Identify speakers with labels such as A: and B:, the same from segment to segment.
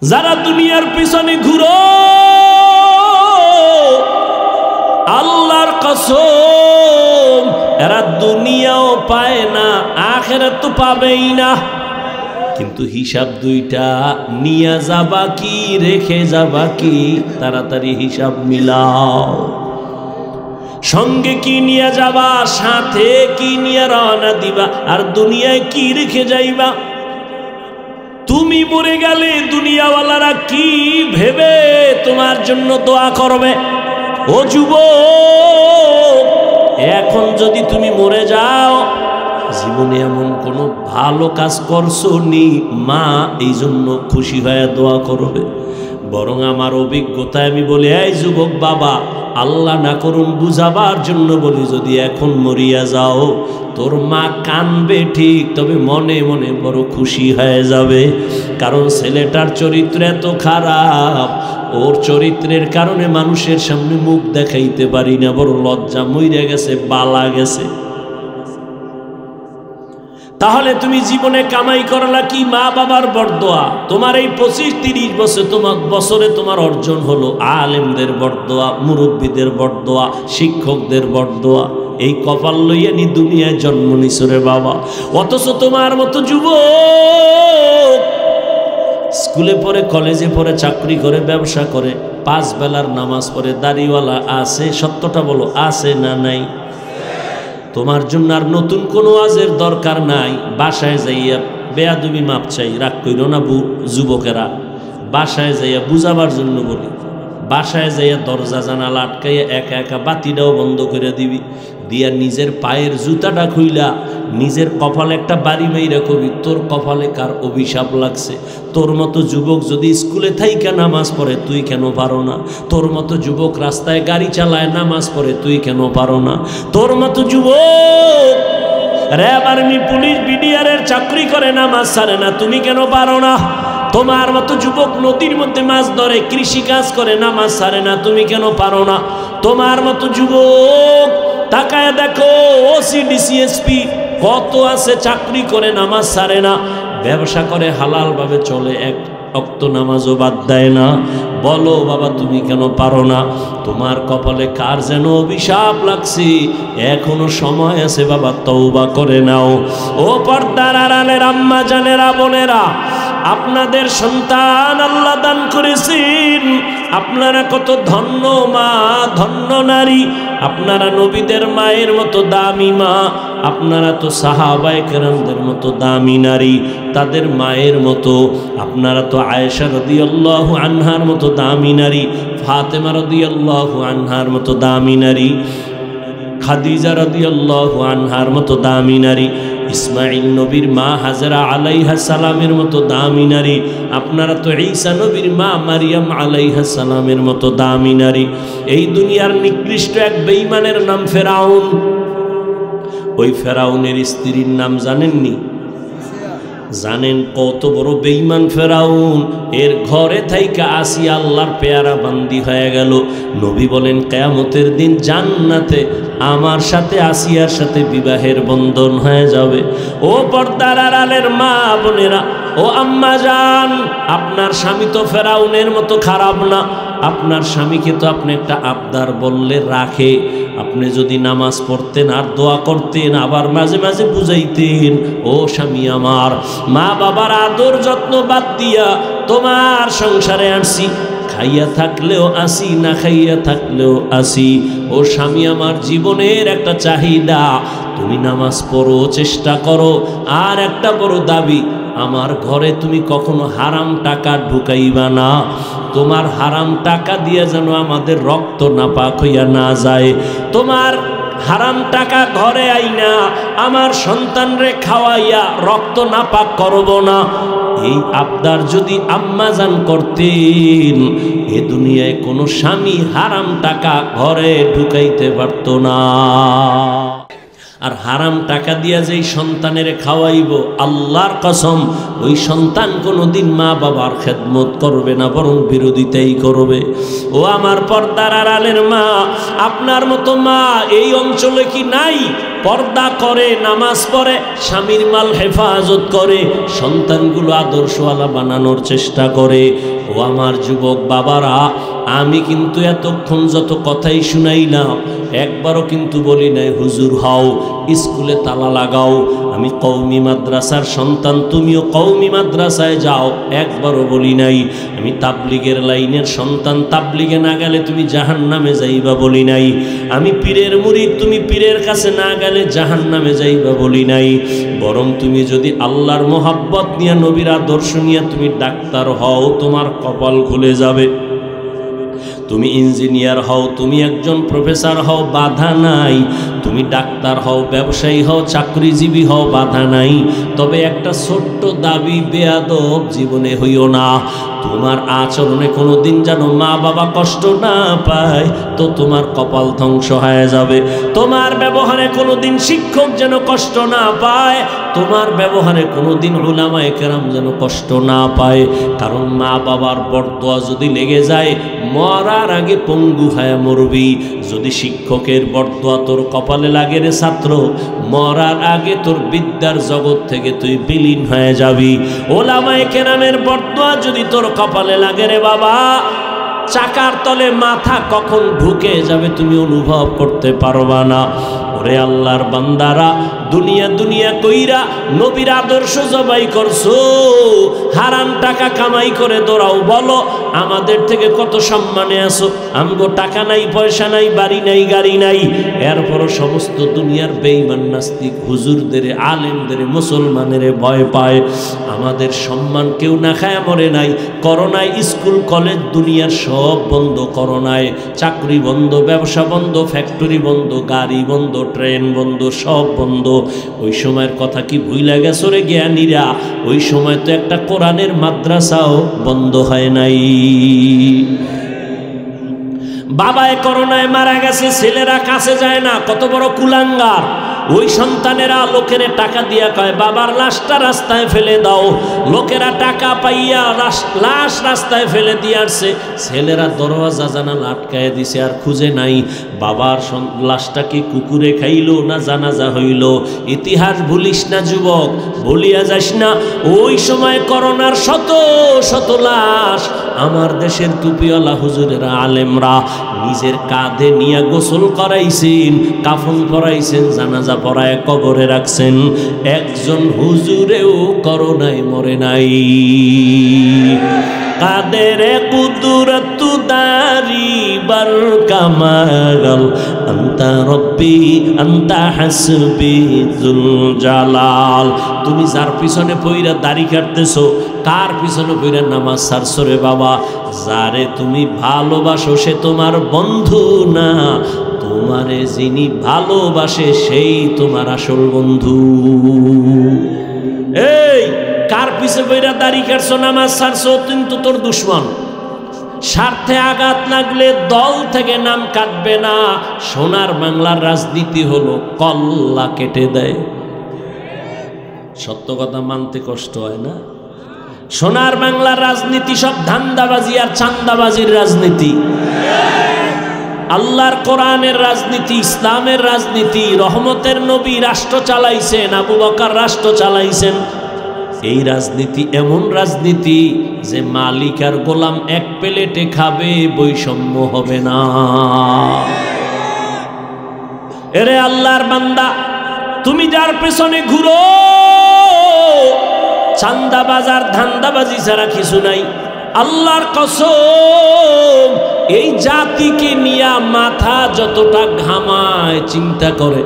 A: যারা দুনিয়ার পিছনে ঘুরো আল্লাহর কসম এরা দুনিয়াও পায় না, আখিরাত তো পাবেই না। কিন্তু হিসাব দুইটা, নিয়ে যাবা কি রেখে যাবা কি, তাড়াতাড়ি হিসাব মিলাও। সঙ্গে কি নিয়ে যাবা, সাথে কি নিয়ে রওনা দিবা, আর দুনিয়ায় কি রেখে যাইবা। তুমি মরে গেলে দুনিয়াওয়ালারা কি ভেবে তোমার জন্য দোয়া করবে। ও যুবক, এখন যদি তুমি মরে যাও, জীবনে এমন কোনো ভালো কাজ করছো নি মা এই জন্য খুশি হয়ে দোয়া করবে। বরং আমার অভিজ্ঞতায় আমি বলি, এই যুবক বাবা, আল্লাহ না করুন বুঝাবার জন্য বলি, যদি এখন মরিয়া যাও তোর মা কানবে ঠিক, তবে মনে মনে বড় খুশি হয়ে যাবে। কারণ ছেলেটার চরিত্র এত খারাপ, ওর চরিত্রের কারণে মানুষের সামনে মুখ দেখাইতে পারি না, বড় লজ্জা, মইরা গেছে, বালা গেছে। তাহলে তুমি জীবনে কামাই করলা কি মা বাবার বরদোয়া। তোমার এই 25-30 বছরে তোমার অর্জন হলো আলেমদের বরদোয়া, মুরব্বীদের বরদোয়া, শিক্ষকদের বরদোয়া। এই কপাল লইয়া নি দুনিয়ায় জন্ম নিছরে বাবা। অথচ তোমার মতো যুবক স্কুলে পড়ে, কলেজে পড়ে, চাকরি করে, ব্যবসা করে, 5 বেলার নামাজ পড়ে, দাড়িওয়ালা আছে, সত্যটা বলো, আছে না নাই? তোমার জন্য আর নতুন কোনো ওয়াজের দরকার নাই। বাসায় যাইয়া বেয়াদবি মাপ চাই, রাগ কইরো না যুবকেরা। বাসায় যাইয়া বুঝাবার জন্য বলি, বাসায় যাইয়া দরজা জানালা আটকাইয়া একা একা বাতিটাও বন্ধ করে দিবি, দিয়া নিজের পায়ের জুতাটা খুইলা নিজের কপালে একটা বাড়ি মাইরা কবি, তোর কপালে কার অভিশাপ লাগছে। তোর মতো যুবক যদি স্কুলে থাইকা নামাজ পড়ে, তুই কেন পারো না? তোর মতো যুবক রাস্তায় গাড়ি চালায় নামাজ পড়ে, তুই কেন পারো না? তোর মতো যুবক র্যাব, আর্মি, পুলিশ, বিডিআরের চাকরি করে, নামাজ ছাড়ে না, তুমি কেন পারো না? তোমার মতো যুবক নদীর মধ্যে মাছ ধরে, কৃষি কাজ করে, নামাজ ছাড়ে না, তুমি কেন পারো না? তোমার মতো যুবক তাকায় দেখো, ওসি, ডিসিএসপি কত আছে, চাকরি করে, নামাজ ছাড়ে না, ব্যবসা করে, হালালভাবে চলে, এক ওয়াক্ত নামাজও বাদ দেয় না। বলো বাবা, তুমি কেন পারো না? তোমার কপালে কার যেন অভিশাপ লাগছে, এখনো সময় আছে বাবা, তওবা করে নাও। ও পর্দার আড়ালের আম্মা জানেরা, বোনেরা, আপনাদের সন্তান আল্লাহ দান করেছেন, আপনারা কত ধন্য মা, ধন্য নারী। আপনারা নবীদের মায়ের মতো দামি মা, আপনারা তো সাহাবায়ে কেরামদের মতো দামি নারী, তাদের মায়ের মতো। আপনারা তো আয়েশা রাদিয়াল্লাহু আনহার মতো দামি নারী, ফাতেমা রাদিয়াল্লাহু আনহার মতো দামি নারী, খাদিজা রাদিয়াল্লাহু আনহার মতো দামি নারী, ইসমাইল নবীর মা হাজরা আলাইহা সালামের মতো দামি নারী। আপনারা তো ঈসা নবীর মা মারিয়াম আলাইহা সালামের মতো দামি নারী। এই দুনিয়ার নিকৃষ্ট এক বেঈমানের নাম ফেরাউন। ওই ফেরাউনের স্ত্রীর নাম জানেননি? জানেন কত বড় বেঈমান ফেরাউন? এর ঘরে থাইকা আসিয়া আল্লাহর পেয়ারা বান্দি হয়ে গেল। নবী বলেন, কিয়ামতের দিন জান্নাতে আমার সাথে আসিয়ার সাথে বিবাহের বন্ধন হয়ে যাবে। ও পর্দার আড়ালের মা বোনেরা, ও আম্মা জান, আপনার স্বামী তো ফেরাউনের মতো খারাপ না। আপনার স্বামীকে তো আপনি একটা আবদার বললে রাখে। আপনি যদি নামাজ পড়তেন আর দোয়া করতেন, আবার মাঝে মাঝে বুঝাইতেন, ও স্বামী আমার, মা বাবার আদর যত্ন বাদ দিয়া তোমার সংসারে আসি, খাইয়া থাকলেও আসি, না খাইয়া থাকলেও আসি। ও স্বামী আমার, জীবনের একটা চাহিদা, তুমি নামাজ পড়ো, চেষ্টা করো। আর একটা বড় দাবি, আমার ঘরে তুমি কখনো হারাম টাকা ঢুকাইবা না। তোমার হারাম টাকা দিয়ে যেন আমাদের রক্ত নাপাক হইয়া না যায়। তোমার হারাম টাকা ঘরে আইনা আমার সন্তানরে খাওয়াইয়া রক্ত নাপাক করব না। এই আবদার যদি আম্মাজান করতেন, এ দুনিয়ায় কোনো স্বামী হারাম টাকা ঘরে ঢুকাইতে পারত না। আর হারাম টাকা দিয়া যেই সন্তানের খাওয়াইব, আল্লাহর কসম, ওই সন্তান কোনোদিন মা বাবার খেদমত করবে না, বরং বিরোধিতাই করবে। ও আমার পর্দার আড়ালের মা, আপনার মতো মা এই অঞ্চলে কি নাই? পর্দা করে, নামাজ পড়ে, স্বামীর মাল হেফাজত করে, সন্তানগুলো আদর্শওয়ালা বানানোর চেষ্টা করে। ও আমার যুবক বাবারা, আমি কিন্তু এতক্ষণ যত কথাই শুনাইলাম একবারও কিন্তু বলি নাই হুজুর হও, স্কুলে তালা লাগাও। আমি কওমি মাদ্রাসার সন্তান, তুমিও কওমি মাদ্রাসায় যাও, একবারও বলি নাই। আমি তাবলিগের লাইনের সন্তান, তাবলিগে না গেলে তুমি জাহান্নামে যাইবা বলি নাই। আমি পীরের মুরিদ, তুমি পীরের কাছে না গেলে জাহান্নামে যাইবা বলি নাই। বরং তুমি যদি আল্লাহর মোহাব্বত নিয়ে, নবীর আদর্শ নিয়ে তুমি ডাক্তার হও, তোমার কপাল খুলে যাবে। তুমি ইঞ্জিনিয়ার হও, তুমি একজন প্রফেসর হও, বাধা নাই। তুমি ডাক্তার হও, ব্যবসায়ী হও, চাকরিজীবী হও, বাধা নাই। তবে একটা ছোট্ট দাবি, বেয়াদব জীবনে হইও না। তোমার আচরণে কোনো দিন যেন মা বাবা কষ্ট না পায়, তো তোমার কপাল ধ্বংস হয়ে যাবে। তোমার ব্যবহারে কোনো দিন শিক্ষক যেন কষ্ট না পায়, তোমার ব্যবহারে কোনো দিন উলামায়ে কেরাম যেন কষ্ট না পায়। কারণ মা বাবার বরদোয়া যদি লেগে যায়, মরার আগে পঙ্গু হয়ে মরবি। যদি শিক্ষকের বরদোয়া তোর কপালে লাগে রে ছাত্র, মরার আগে তোর বিদ্যার জগৎ থেকে তুই বিলীন হয়ে যাবি। উলামায়ে কেরামের বরদোয়া যদি তোর কপালে লাগে রে বাবা, চাকার তলে মাথা কখন ঢুকে যাবে তুমি অনুভব করতে পারবা না। ওরে আল্লাহর বান্দারা, দুনিয়া দুনিয়া কইরা নবীর আদর্শ জবাই করছো, হারাম টাকা কামাই করে দৌড়াও। বলো আমাদের থেকে কত সম্মানে আছো, আমগো টাকা নাই, পয়সা নাই, বাড়ি নাই, গাড়ি নাই, এরপরও সমস্ত দুনিয়ার বেঈমান নাস্তিক হুজুরদের, আলেমদের, মুসলমানের ভয় পায়। আমাদের সম্মান কেউ না খায় মরে নাই। করোনায় স্কুল কলেজ দুনিয়ার সব বন্ধ, করোনায় চাকরি বন্ধ, ব্যবসা বন্ধ, ফ্যাক্টরি বন্ধ, গাড়ি বন্ধ, ট্রেন বন্ধ, সব বন্ধ। ওই সময়ের কথা কি ভুইলা গেছো রে জ্ঞানীরা? ওই সময় তো একটা কোরআনের মাদ্রাসাও বন্ধ হয় নাই। বাবায় করোনায় মারা গেছে, ছেলেরা কাছে যায় না, কত বড় কুলাঙ্গার। ওই সন্তানেরা লোকের টাকা দিয়া কয় বাবার লাশটা রাস্তায় ফেলে দাও। লোকেরা টাকা পাইয়া লাশ রাস্তায় ফেলে দিয়ে আসছে। ছেলেরা দরওয়াজা জানালা আটকায় দিছে, আর খুঁজে নাই বাবার লাশটা কি কুকুরে খাইল না জানাজা হইল। ইতিহাস ভুলিস না যুবক, ভুলিয়া যাস না। ওই সময় করোনার শত শত লাশ আমার দেশের টুপিওয়ালা হুজুরেরা, আলেমরা নিজের কাঁধে নিয়ে গোসল করাইছেন, কাফন পরাইছেন, জানাজা পরায় কবরে রাখছেন। একজন হুজুরেও করোনায় মরে নাই। কাদের কুদরত দারি বার কামাল, আন্তা রব্বি আন্তা হাসবি যুল জালাল। তুমি যার পিছনে পইরা দাড়ি কাটতেছো, কার পিছনে পইরা নামাজ ছাড়ছো রে বাবা? যারে তুমি ভালোবাসো সে তোমার বন্ধু না, তোমারে যিনি ভালোবাসে সেই তোমার আসল বন্ধু। এই কার পিছে বইরা দাড়ি কাটছো, নামাজ ছাড়ছো, কিন্তু তোর দুশ্মন। স্বার্থে আঘাত লাগলে দল থেকে নাম কাটবে না। সোনার বাংলার রাজনীতি হলো কল্লা কেটে দেয়। সত্য কথা মানতে কষ্ট হয় না? সোনার বাংলার রাজনীতি সব ধান্দাবাজি আর চান্দাবাজির রাজনীতি। আল্লাহর কোরআনের রাজনীতি, ইসলামের রাজনীতি। রহমতের নবী রাষ্ট্র চালাইছেন, আবু বকর রাষ্ট্র চালাইছেন। এই রাজনীতি এমন রাজনীতি যে মালিক আর গোলাম এক প্লেটে খাবে, বৈষম্য হবে না। এরে আল্লাহর বান্দা, তুমি যার পেছনে ঘুরো, চান্দাবাজার ধান্দাবাজি ছাড়া কিছু নাই। আল্লাহর কসম, এই জাতিকে নিয়ে মাথা যতটা ঘামায়, চিন্তা করে,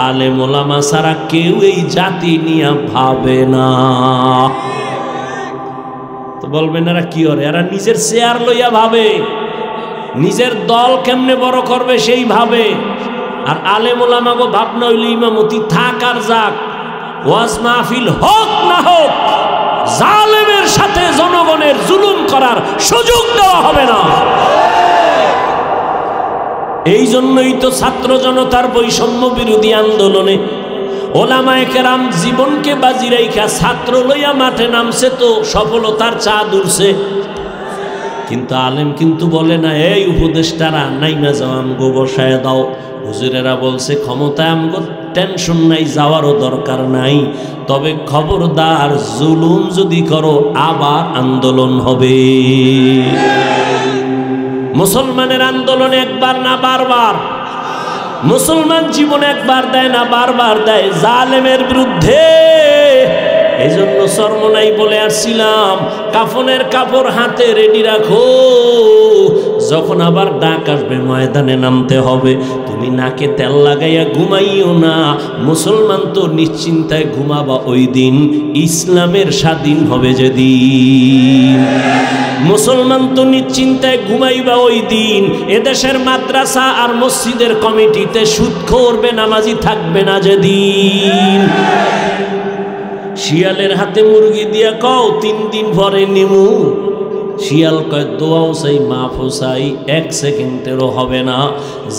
A: আলেম ওলামা ছাড়া কেউ এই জাতি নিয়ে ভাবে না। তো বলবেন এরা কি করে? এরা নিজের চেয়ার লইয়া ভাবে, নিজের দল কেমনে বড় করবে সেই ভাবে। আর আলেম ওলামাগো ভাবনা হইল ইমামতি থাক আর যাক, ওয়াজ মাহফিল হোক না হোক, জালেমের সাথে জনগণের জুলুম করার সুযোগ দেওয়া হবে না। এই জন্যই তো ছাত্র জনতার বৈষম্য বিরোধী আন্দোলনে ওলামায়ে কেরাম জীবনকে বাজি রাইখা ছাত্র লইয়া মাঠে নামছে, তো সফলতার চাঁদ উড়ছে। কিন্তু আলেম কিন্তু বলে না, এই উপদেষ্টারা নাইমা যাও, আমগো বসায় দাও। হুজুরেরা বলছে ক্ষমতায় আমগো টেনশন নাই, যাওয়ারও দরকার নাই। তবে খবরদার, জুলুম যদি করো আবার আন্দোলন হবে। মুসলমানের আন্দোলন একবার না বারবার, মুসলমান জীবন একবার দেয় না বারবার দেয় জালেমের বিরুদ্ধে। এই জন্য সরমনাই বলে আসছিলাম, কাফনের কাপড় হাতে রেডি রাখো, যখন আবার ডাক আসবে ময়দানে নামতে হবে। তুমি নাকে তেল লাগাইয়া ঘুমাইও না। মুসলমান তো নিশ্চিন্তায় ঘুমাবা ওই দিন ইসলামের স্বাধীন হবে যেদিন। মুসলমান তো নিশ্চিন্তায় ঘুমাইবা ওই দিন এদেশের মাদ্রাসা আর মসজিদের কমিটিতে সুদখোর বেনামাজি থাকবে না যেদিন। শিয়ালের হাতে মুরগি দিয়া কও 3 দিন পরে নিমু, শিয়াল কয় দোয়াও চাই মাফও চাই, 1 সেকেন্ডেরও হবে না,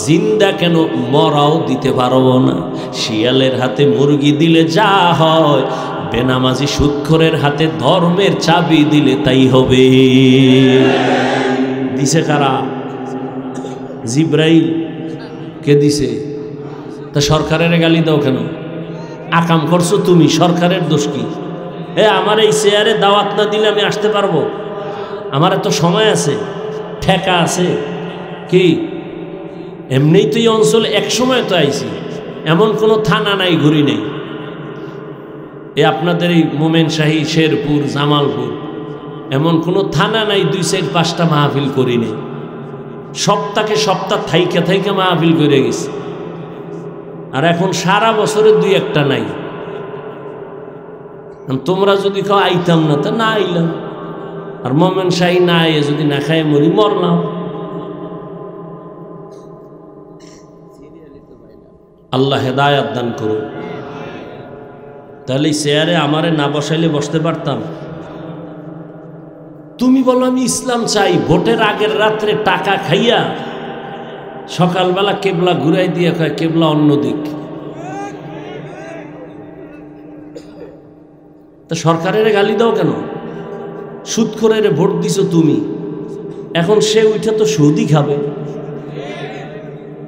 A: জিন্দা কেন মরাও দিতে পারবো না। শিয়ালের হাতে মুরগি দিলে যা হয়, বেনামাজি সুদখোরের হাতে ধর্মের চাবি দিলে তাই হবে। দিছে কারা? জিব্রাইল। কে দিছে? তা সরকারের গালি দাও কেন? আকাম করছো তুমি, সরকারের দোষ কি? আমার এই চেয়ারে দাওয়াত না দিলে আমি আসতে পারবো? আমার এত সময় আছে, ঠেকা আছে কি? এমনিই তো এই অঞ্চলে এক সময় তো আইছি, এমন কোনো থানা নাই, ঘুরি নেই। আপনাদের এই মোমেন শাহী, শেরপুর, জামালপুর, এমন কোনো থানা নাই 2-4-5টা মাহফিল করি নেই। সপ্তাহ থাইকা থাইকা মাহফিল করে গেছি। আর এখন সারা বছরে 2-1টা নাই। তোমরা যদি খাও আইতাম না, তা না আইলাম। আর মোমেন শাহী না আইয়ে যদি না খাই মরি, মরলাম। আল্লাহ হেদায়াত দান করুন। তাহলে চেয়ারে আমারে না বসাইলে বসতে পারতাম? তুমি বলো আমি ইসলাম চাই, ভোটের আগের রাত্রে টাকা খাইয়া সকালবেলা কেবলা ঘুরাই দিয়ে কয় কেবলা অন্যদিক। তা সরকারের গালি দাও কেন? সুদখোরের ভোট দিছো তুমি, এখন সে উঠে তো সুদই খাবে।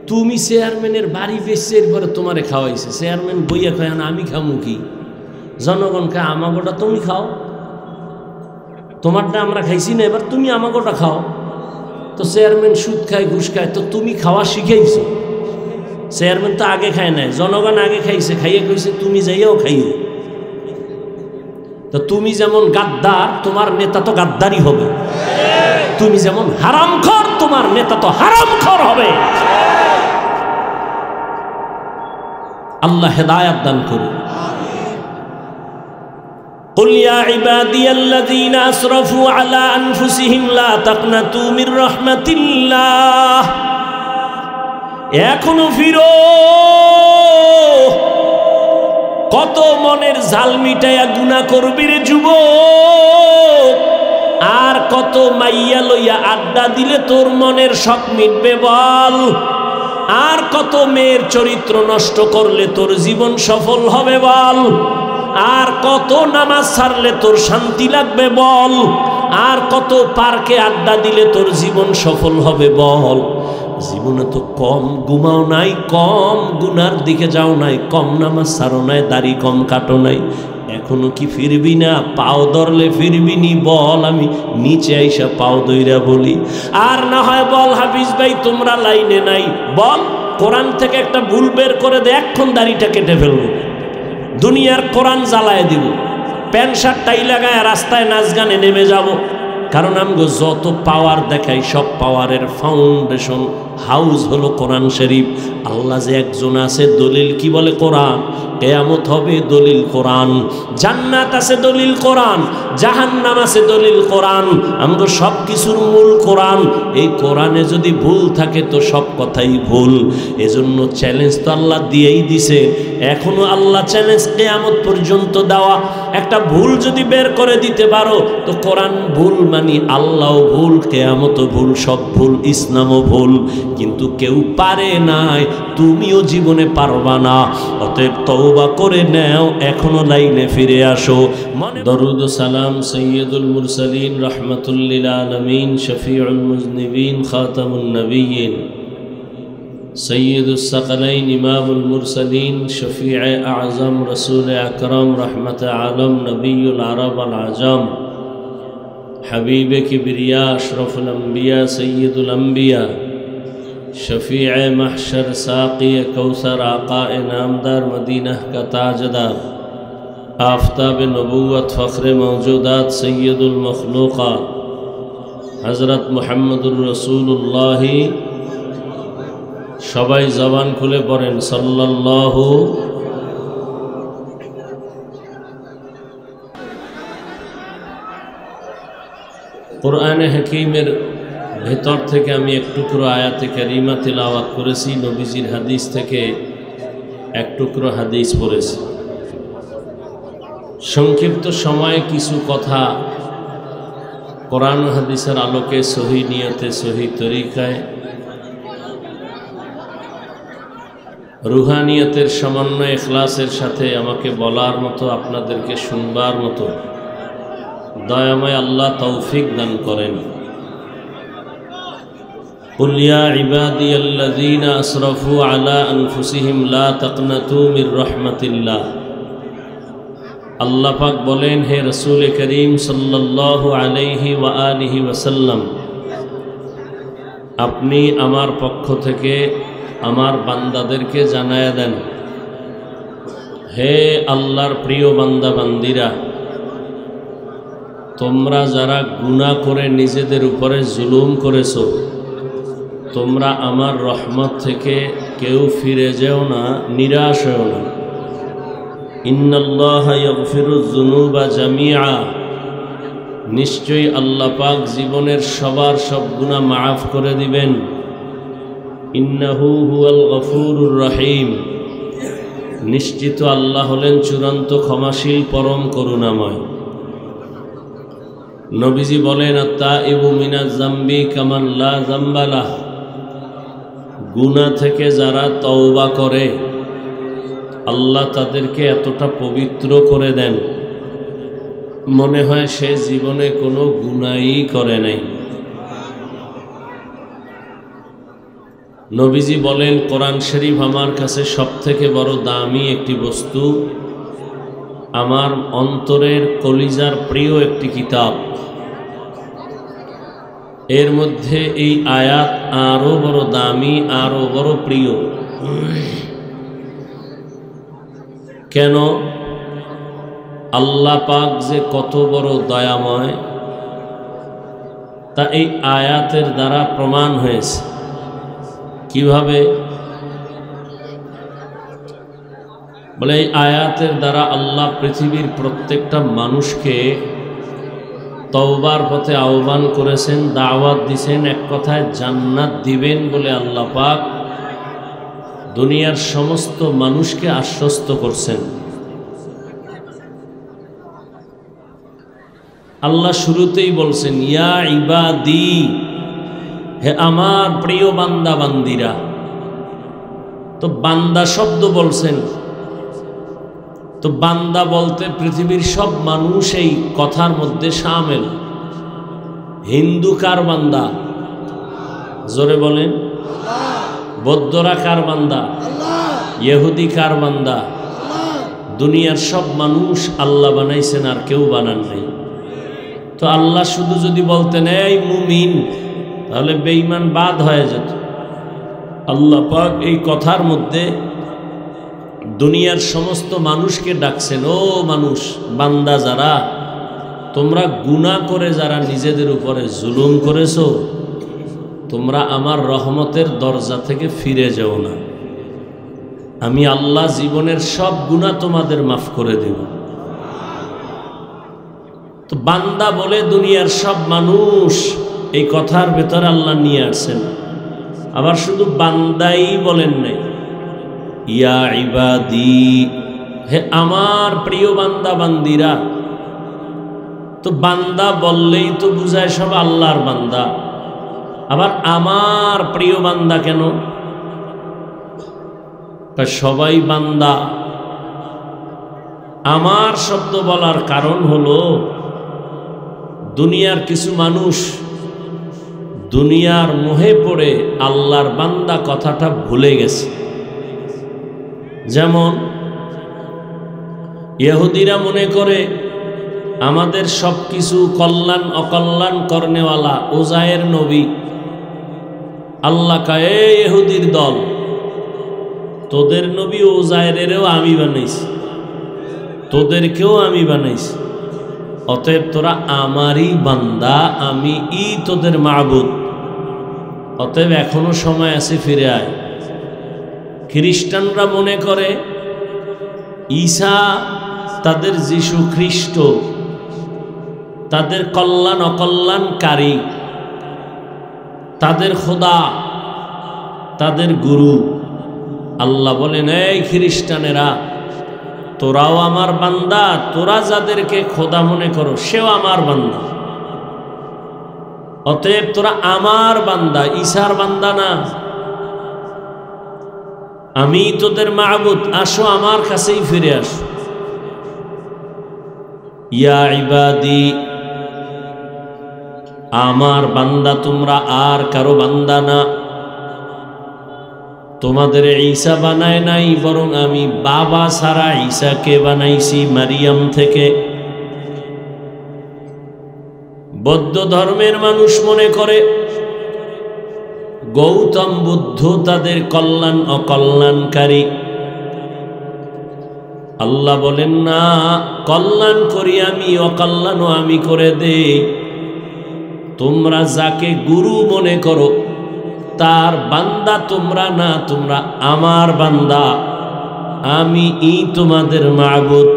A: তুমি চেয়ারম্যানের বাড়ি বেচছে, এরপরে তোমারে খাওয়াইছে। চেয়ারম্যান বইয়া কয় না আমি খামু কি? জনগণকে আমাগোটা তুমি খাও, তোমারটা আমরা খাইছি না, এবার তুমি আমাগোটা খাও। তো চেয়ারম্যান সুদ খায়, ঘুষ খায়, তো তুমি খাওয়া শিখাইছো। চেয়ারম্যান তো আগে খায় নাই, জনগণ আগে খাইছে, খাইয়ে কইছে তুমি যাইয়াও খাইও। তো তুমি যেমন গাদ্দার, তোমার নেতা তো গাদ্দারই হবে। তুমি যেমন হারামখোর, তোমার নেতা তো হারামখোর হবে। আল্লাহ হেদায়াত দান করুন। قل يا عبادي الذين أسرفوا على أنفسهم لا تقنطوا من رحمة الله। এখনো ফিরো, কত মনের ঝাল মিটাইয়া গুনাহ করবি রে যুবক। আর কত মাইয়া লইয়া আড্ডা দিলে তোর মনের শখ মিটবে বল? আর কত মেয়ের চরিত্র নষ্ট করলে তোর জীবন সফল হবে বল? আর কত নামাজ ছাড়লে তোর শান্তি লাগবে বল? আর কত পার্কে আড্ডা দিলে তোর জীবন সফল হবে বল? জীবনে তো কম ঘুমাও নাই, কম গুনার দিকে যাও নাই, কম নামাজ ছাড়ো নাই, দাড়ি কম কাটো নাই, এখনো কি ফিরবি না? পাও ধরলে ফিরবি নি বল? আমি নিচে আইসা পাও দইরা বলি। আর না হয় বল হাফিজ ভাই তোমরা লাইনে নাই, বল কোরআন থেকে একটা ভুল বের করে দে, এখন দাড়িটা কেটে ফেলবো, দুনিয়ার কোরআন জ্বালায় দিব, প্যান্ট শার্ট টাই লাগায় রাস্তায় নাচ গানে নেমে যাব। কারণ আমগো যত পাওয়ার দেখাই, সব পাওয়ারের ফাউন্ডেশন হাউস হলো কোরআন শরীফ। আল্লাহ যে একজন আছে, দলিল কি বলে? কোরআন। কিয়ামত হবে দলিল কোরআন, জান্নাত আছে দলিল কোরআন, জাহান্নাম আছে দলিল কোরআন। আমগো সব কিছুর মূল কোরআন। এই কোরআনে যদি ভুল থাকে তো সব কথাই ভুল। এজন্য চ্যালেঞ্জ তো আল্লাহ দিয়েই দিছে, এখনো আল্লাহ চ্যালেঞ্জ কিয়ামত পর্যন্ত দেওয়া। একটা ভুল যদি বের করে দিতে পারো তো কোরআন ভুল মানি, আল্লাহও ভুল, কিয়ামতও ভুল, সব ভুল, ইসলামও ভুল। কিন্তু কেউ পারে নাই, তুমিও জীবনে পারবা না। অতএব তওবা করে নাও, এখনো লাইনে ফিরে আসো। দরুদ ও সালাম সৈয়দুল মুরসালিন রাহমাতুল লিল আলামিন শফিউল মুজনিবিন খাতামুন নবিয়্যিন سيد الثقلين إمام المرسلين شفيع أعظم رسول أكرم رحمة عالم نبي العرب العجم حبيب كبرياء أشرف الأنبياء سيد الأنبياء شفيع محشر ساقي كوثر آقا نامدار مدینہ کا تاجدار آفتاب نبوت فخر موجودات سید المخلوقات حضرت محمد الرسول اللہ সবাই জবান খুলে পড়েন সাল্লাল্লাহু। কোরআনে হাকীমের ভেতর থেকে আমি এক টুকরো আয়াতে কারিমা তিলাওয়াত করেছি, নবীজির হাদিস থেকে এক টুকরো হাদিস পড়েছি। সংক্ষিপ্ত সময়ে কিছু কথা কোরআন হাদিসের আলোকে সহি নিয়তে সহি তরিকায় রুহানিয়তের সমন্বয় ইখলাসের সাথে আমাকে বলার মতো, আপনাদেরকে শুনবার মতো দয়াময় আল্লাহ তৌফিক দান করেন। قل يا عبادي الذين أسرفوا على أنفسهم لا تقنطوا من رحمة الله। আল্লাহ পাক বলেন, হে রাসূল করিম সাল্লাল্লাহু আলাইহি ওয়া আলিহি ওয়াসাল্লাম, আপনি আমার পক্ষ থেকে আমার বান্দাদেরকে জানায়া দেন, হে আল্লাহর প্রিয় বান্দা বান্দিরা, তোমরা যারা গুনাহ করে নিজেদের উপরে জুলুম করেছো, তোমরা আমার রহমত থেকে কেউ ফিরে যেও না, নিরাশ হও না। ইন্নাল্লাহা ইয়াগফিরুয যুনুবা জামিআ, নিশ্চয়ই আল্লাহ পাক জীবনের সবার সব গুনাহ মাফ করে দিবেন। ইন্নাহু হুয়াল গফুরুর রহিম, নিশ্চিত আল্লাহ হলেন চূড়ান্ত ক্ষমাশীল পরম করুণাময়। নবীজি বলেন, আত-তাইবু মিনাজ যামবি কামান লা যামবা লাহ, গুনাহ থেকে যারা তওবা করে আল্লাহ তাদেরকে এতটা পবিত্র করে দেন, মনে হয় সে জীবনে কোনো গুনাহই করে নাই। নবীজি বলেন, কোরআন শরীফ আমার কাছে সবথেকে বড় দামি একটি বস্তু, আমার অন্তরের কলিজার প্রিয় একটি কিতাব। এর মধ্যে এই আয়াত আরো বড় দামি, আরো বড় প্রিয়। কেন? আল্লাহ পাক যে কত বড় দয়াময় তা এই আয়াতের দ্বারা প্রমাণ হয়েছে। কিভাবে? বলে, এই আয়াতের দ্বারা আল্লাহ পৃথিবীর প্রত্যেকটা মানুষকে তওবার পথে আহ্বান করেছেন, দাওয়াত দিয়েছেন, এক কথায় জান্নাত দিবেন বলে আল্লাহ পাক দুনিয়ার সমস্ত মানুষকে আশ্বস্ত করছেন। আল্লাহ শুরুতেই বলছেন, ইয়া ইবাদি, হে আমার প্রিয় বান্দা বান্দিরা। তো বান্দা শব্দ বলছেন, তো বান্দা বলতে পৃথিবীর সব মানুষ এই কথার মধ্যে শামিল। হিন্দু কার বান্দা? জোরে বলেন। বৌদ্ধরা কার বান্দা? ইহুদি কার বান্দা? দুনিয়ার সব মানুষ আল্লাহ বানাইছেন, আর কেউ বানান নাই। তো আল্লাহ শুধু যদি বলতেন এই মুমিন, তাহলে বেঈমান বাদ হয়ে যেত। আল্লাহ পাক এই কথার মধ্যে দুনিয়ার সমস্ত মানুষকে ডাকছেন, ও মানুষ বান্দা যারা, তোমরা গুনাহ করে যারা নিজেদের উপরে জুলুম করেছো, তোমরা আমার রহমতের দরজা থেকে ফিরে যেও না। আমি আল্লাহ জীবনের সব গুনাহ তোমাদের মাফ করে দেব। তো বান্দা বলে দুনিয়ার সব মানুষ, এই কথার ভেতরে আল্লাহ নিয়ে আসছেন। আবার শুধু বান্দাই বলেন নাই, ইয়া ইবাদি, হে আমার প্রিয় বান্দা বান্দিরা। তো বান্দা বললেই তো বুঝায় সব আল্লাহর বান্দা। আবার আমার প্রিয় বান্দা কেন? সবাই বান্দা। আমার শব্দ বলার কারণ হলো, দুনিয়ার কিছু মানুষ দুনিয়ার মোহে পড়ে আল্লাহর বান্দা কথাটা ভুলে গেছে। যেমন ইহুদিরা মনে করে আমাদের সব কিছু কল্যাণ অকল্যাণ করনেওয়ালা উজায়ের নবী। আল্লাহ কয়, ইহুদির দল, তোদের নবী উজায়েরেরও আমি বানাইছি, তোদেরকেও আমি বানাইছি, অতএব তোরা আমারই বান্দা, আমি তোদের মাবুদ, অতএব এখনো সময় আছে, ফিরে আয়। খ্রিস্টানরা মনে করে ঈসা তাদের যিশু খ্রিস্ট, তাদের কল্যাণ অকল্যাণকারী, তাদের খোদা, তাদের গুরু। আল্লাহ বলেন, এই খ্রিস্টানেরা, তোরাও আমার বান্দা, তোরা যাদেরকে খোদা মনে করো সেও আমার বান্দা, অতএব তোরা আমার বান্দা, ঈসার বান্দা না। আমি তোদের মাবুদ, আসো আমার কাছেই ফিরে আসো। ইয়া ইবাদি, আমার বান্দা তোমরা, আর কারো বান্দা না। তোমাদের ঈসা বানায় নাই, বরং আমি বাবা ছাড়া ঈসাকে বানাইছি মারিয়াম থেকে। বৌদ্ধ ধর্মের মানুষ মনে করে গৌতম বুদ্ধ তাদের কল্যাণ অকল্যাণকারী। আল্লাহ বলেন, না, কল্যাণ করি আমি, অকল্যাণও আমি করে দেই। তোমরা যাকে গুরু মনে করো তার বান্দা তোমরা না, তোমরা আমার বান্দা, আমি তোমাদের মাবুদ।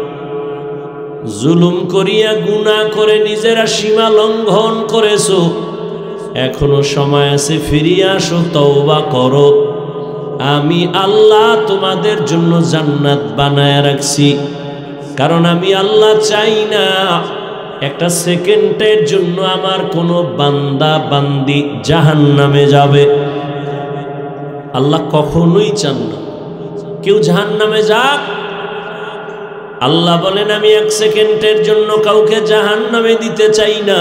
A: জুলুম করিয়া গুনাহ করে নিজেরা সীমা লঙ্ঘন করেছো, এখনো সময় আছে, ফিরিয়ে আসো, তওবা করো। আমি আল্লাহ তোমাদের জন্য জান্নাত বানায় রাখছি, কারণ আমি আল্লাহ চাই না একটা সেকেন্ডের জন্য আমার কোনো বান্দা বান্দি জাহান্নামে যাবে। আল্লাহ কখনোই চান না কেউ জাহান্নামে যাক। আল্লাহ বলেন, আমি এক সেকেন্ডের জন্য কাউকে জাহান্নামে দিতে চাই না।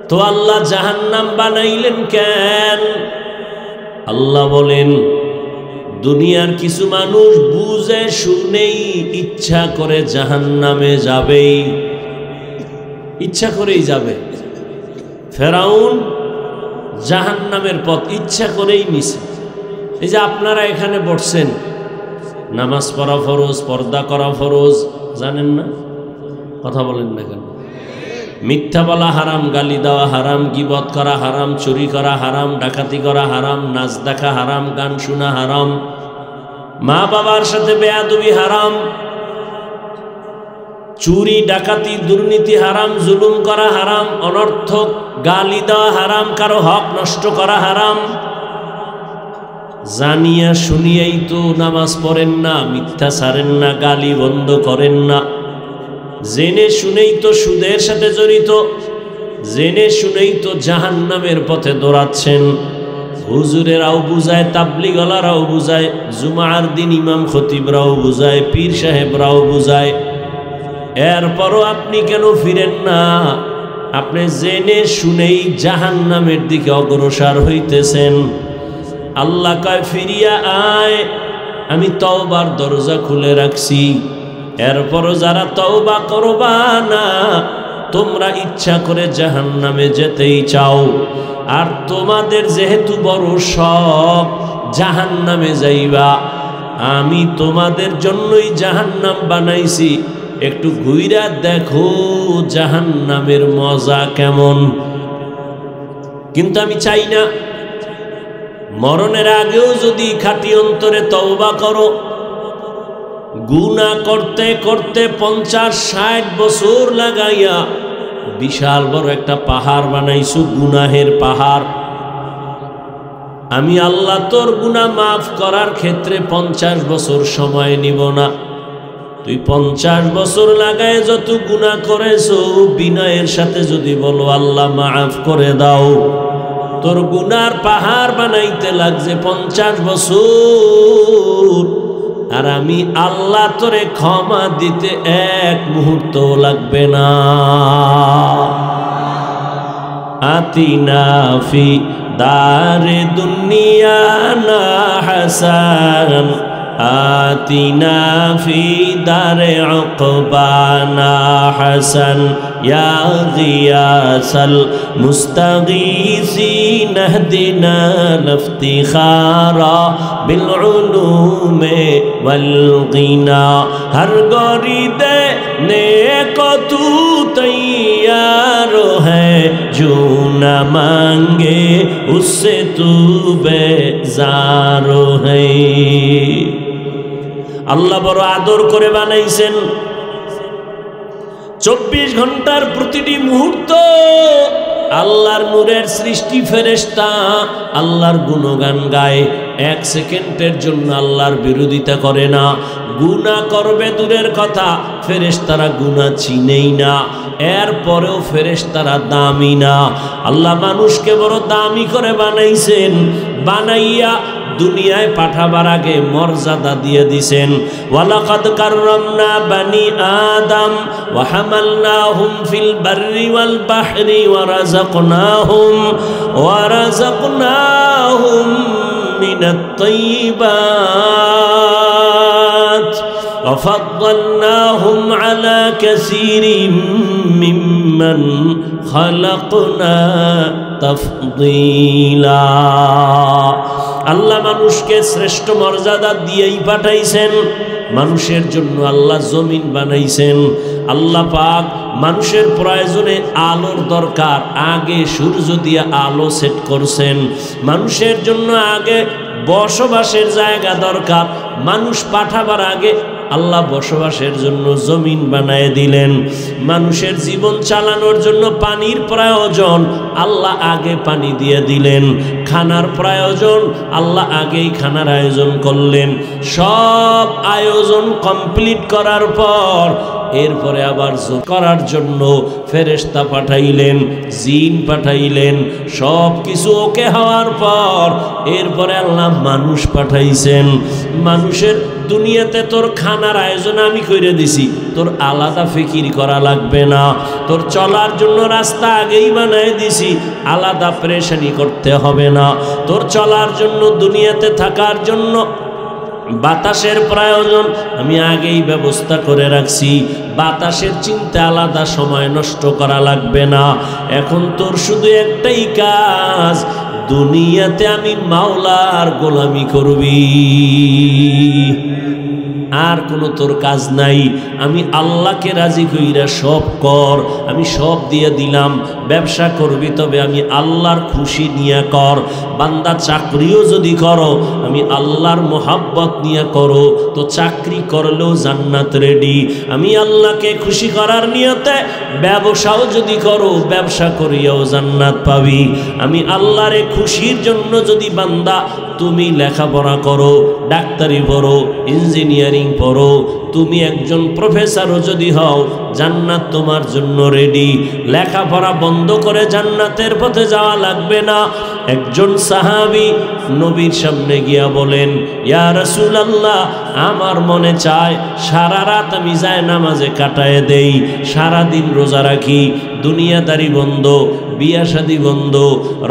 A: তো আল্লাহ জাহান্নাম বানাইলেন কেন? আল্লাহ বলেন, দুনিয়ার কিছু মানুষ বুঝে শুনেই ইচ্ছা করে জাহান্নামে যাবেই, ইচ্ছা করেই যাবে। ফেরাউন জাহান্নামের পথ ইচ্ছা করেই নিছে। এই যে আপনারা এখানে বসছেন, নামাজ পড়া ফরজ, পর্দা করা ফরজ, জানেন না? কথা বলেন না কেন? মিথ্যা বলা হারাম, গালি দেওয়া হারাম, গীবত করা হারাম, চুরি করা হারাম, ডাকাতি করা হারাম, নাচ দেখা হারাম, গান শোনা হারাম, মা বাবার সাথে বেয়াদবি হারাম, চুরি ডাকাতি দুর্নীতি হারাম, জুলুম করা হারাম, অনর্থক গালি দেওয়া হারাম, কারো হক নষ্ট করা হারাম। জানিয়া শুনিয়াই তো নামাজ পড়েন না, মিথ্যা ছাড়েন না, গালি বন্ধ করেন না। জেনে শুনেই তো সুদের সাথে জড়িত, জেনে শুনেই তো জাহান্নামের পথে দৌড়াচ্ছেন। হুজুরেরাও বুঝায়, তাবলিগলারাও বুঝায়, জুমার দিন ইমাম খতিবরাও বুঝায়, পীর সাহেবরাও বুঝায়, এরপরও আপনি কেন ফিরেন না? আপনি জেনে শুনেই জাহান্নামের দিকে অগ্রসর হইতেছেন। আল্লাহ কয়, ফিরিয়া আয়, আমি তওবার দরজা খুলে রাখছি। এরপরও যারা তওবা করবা না, তোমরা ইচ্ছা করে জাহান্নামে যেতেই চাও। আর তোমাদের যেহেতু বড় শখ জাহান্নামে যাইবা, আমি তোমাদের জন্যই জাহান্নাম বানাইছি। একটু ঘুইরা দেখো জাহান্নামের মজা কেমন। কিন্তু আমি চাই না মরণের আগেও যদি খাঁটি অন্তরে তওবা করো, গুনাহ করতে করতে 50-60 বছর লাগাইয়া বিশাল বড় একটা পাহাড় বানাইছো, গুনাহের পাহাড়। আমি আল্লাহ তোর গুনাহ মাফ করার ক্ষেত্রে 50 বছর সময় নিব না। তুই 50 বছর লাগায় যত গুনাহ করেছো, বিনয়ের সাথে যদি বলো আল্লাহ মাফ করে দাও, তোর গুনার পাহাড় বানাইতে লাগছে 50 বছর। আর আমি আল্লাহ তোরে ক্ষমা দিতে 1 মুহূর্ত লাগবে না। আতিনা ফি দারে দুনিয়া না হাসান আতিনা ফি দারে উকবানা হাসান ইয়া গিয়াসাল মুস্তাগীসিন ইহদিনা লিফতিখারা বিল উলুমে ওয়াল গিনা হর গরিদে नेक तू तैयार है जो न मांगे उससे तू बेजार है। আল্লাহ বড় আদর করে বানাইছেন। 24 ঘন্টার প্রতিটি মুহূর্ত আল্লাহর নূরের সৃষ্টি ফেরেশতা আল্লাহর গুণগান গায়। 1 সেকেন্ডের জন্য আল্লাহর বিরোধিতা করে না। গুনাহ করবে দূরের কথা, ফেরেশতারা গুনাহ চিনেই না। এরপরেও ফেরেশতারা দামি না। আল্লাহ মানুষকে বড় দামি করে বানাইছেন। বানাইয়া দুনিয়ায় পাঠাবার আগে মর্যাদা দিয়ে দিছেন। ওয়ালাকাদ কাররামনা বানি আদম ওয়া হামালনাহুম ফিল বাররি ওয়াল বাহরি ওয়া রাযাকনাহুম মিনাত তাইয়্যিবাত ওয়া ফাদ্দালনাহুম আলা কাসীরিম মিম্মান খালাকনা তাফদীলা। আল্লাহ মানুষকে শ্রেষ্ঠ মর্যাদা দিয়েই পাঠাইছেন। মানুষের জন্য আল্লাহ জমিন বানাইছেন। আল্লাহ পাক মানুষের প্রয়োজনে আলোর দরকার, আগে সূর্য দিয়ে আলো সেট করছেন। মানুষের জন্য আগে বসবাসের জায়গা দরকার, মানুষ পাঠাবার আগে আল্লাহ বসবাসের জন্য জমিন বানায় দিলেন। মানুষের জীবন চালানোর জন্য পানির প্রয়োজন, আল্লাহ আগে পানি দিয়ে দিলেন। খানার প্রয়োজন, আল্লাহ আগেই খানার আয়োজন করলেন। সব আয়োজন কমপ্লিট করার পর এরপরে আবার করার জন্য ফেরেশতা পাঠাইলেন, জিন পাঠাইলেন। সব কিছু ওকে হওয়ার পর এরপরে আল্লাহ মানুষ পাঠাইছেন। মানুষের দুনিয়াতে তোর খানার আয়োজন আমি করে দিছি, তোর আলাদা ফিকির করা লাগবে না। তোর চলার জন্য রাস্তা আগেই বানায় দিছি, আলাদা পরেশানি করতে হবে না। তোর চলার জন্য দুনিয়াতে থাকার জন্য বাতাসের প্রয়োজন আমি আগেই ব্যবস্থা করে রাখছি, বাতাসের চিন্তা আলাদা সময় নষ্ট করা লাগবে না। এখন তোর শুধু একটাই কাজ, দুনিয়াতে আমি মাওলার গোলামি করবি, আর কোনো তোর কাজ নাই। আমি আল্লাহকে রাজি কইরা সব কর, আমি সব দিয়ে দিলাম। ব্যবসা করবি তবে আমি আল্লাহর খুশি নিয়ে কর। বান্দা চাকরিও যদি করো আমি আল্লাহর মোহাব্বত নিয়ে করো, তো চাকরি করলেও জান্নাত রেডি। আমি আল্লাহকে খুশি করার নিয়তে ব্যবসাও যদি করো, ব্যবসা করিয়াও জান্নাত পাবি। আমি আল্লাহরে খুশির জন্য যদি বান্দা তুমি লেখাপড়া করো, ডাক্তারি পড়ো, ইঞ্জিনিয়ারিং পড়ো, তুমি একজন প্রফেসরও যদি হও, জান্নাত তোমার জন্য রেডি। লেখাপড়া বন্ধ করে জান্নাতের পথে যাওয়া লাগবে না। একজন সাহাবী নবীর সামনে গিয়া বলেন, ইয়া রাসূলুল্লাহ, আমার মনে চায় সারা রাত আমি যায় নামাজে কাটায় দেই, সারাদিন রোজা রাখি, দুনিয়াদারি বন্ধ, বিয়া শাদী বন্ধ।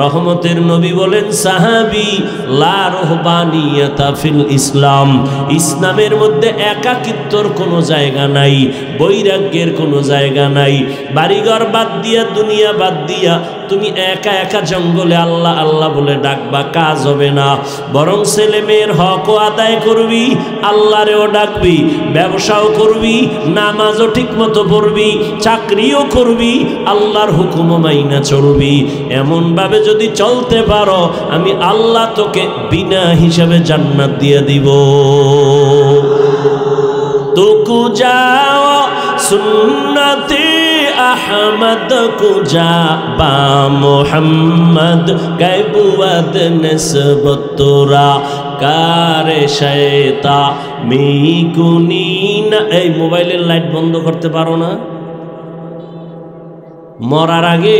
A: রহমতের নবী বলেন, সাহাবী, লা রহবানিয়াতা ফিল ইসলাম, ইসলামের মধ্যে একাকিত্বর কোনো জায়গা নাই, বৈরাগ্যের কোনো জায়গা নাই। বাড়িঘর বাদ দিয়া, দুনিয়া বাদ দিয়া তুমি একা একা জঙ্গলে আল্লাহ আল্লাহ বলে ডাকবা, কাজ হবে না। বরং ছেলে মেয়ের হকও আদায় করবি, আল্লাহরেও ডাকবি, ব্যবসাও করবি, নামাজও ঠিক মতো পড়বি, চাকরিও করবি, আল্লাহর হুকুমও মাইনা চলবি। এমনভাবে যদি চলতে পারো, আমি আল্লাহ তোকে বিনা হিসাবে জান্নাত দিয়ে দিব। তুকু যাও সুন্নতে আহমদ কুজা বা মোহাম্মদ গায়বুয়াদ নিসবত তোরা কারে শয়তা মিকুনিন। এই মোবাইলের লাইট বন্ধ করতে পারো না? মরার আগে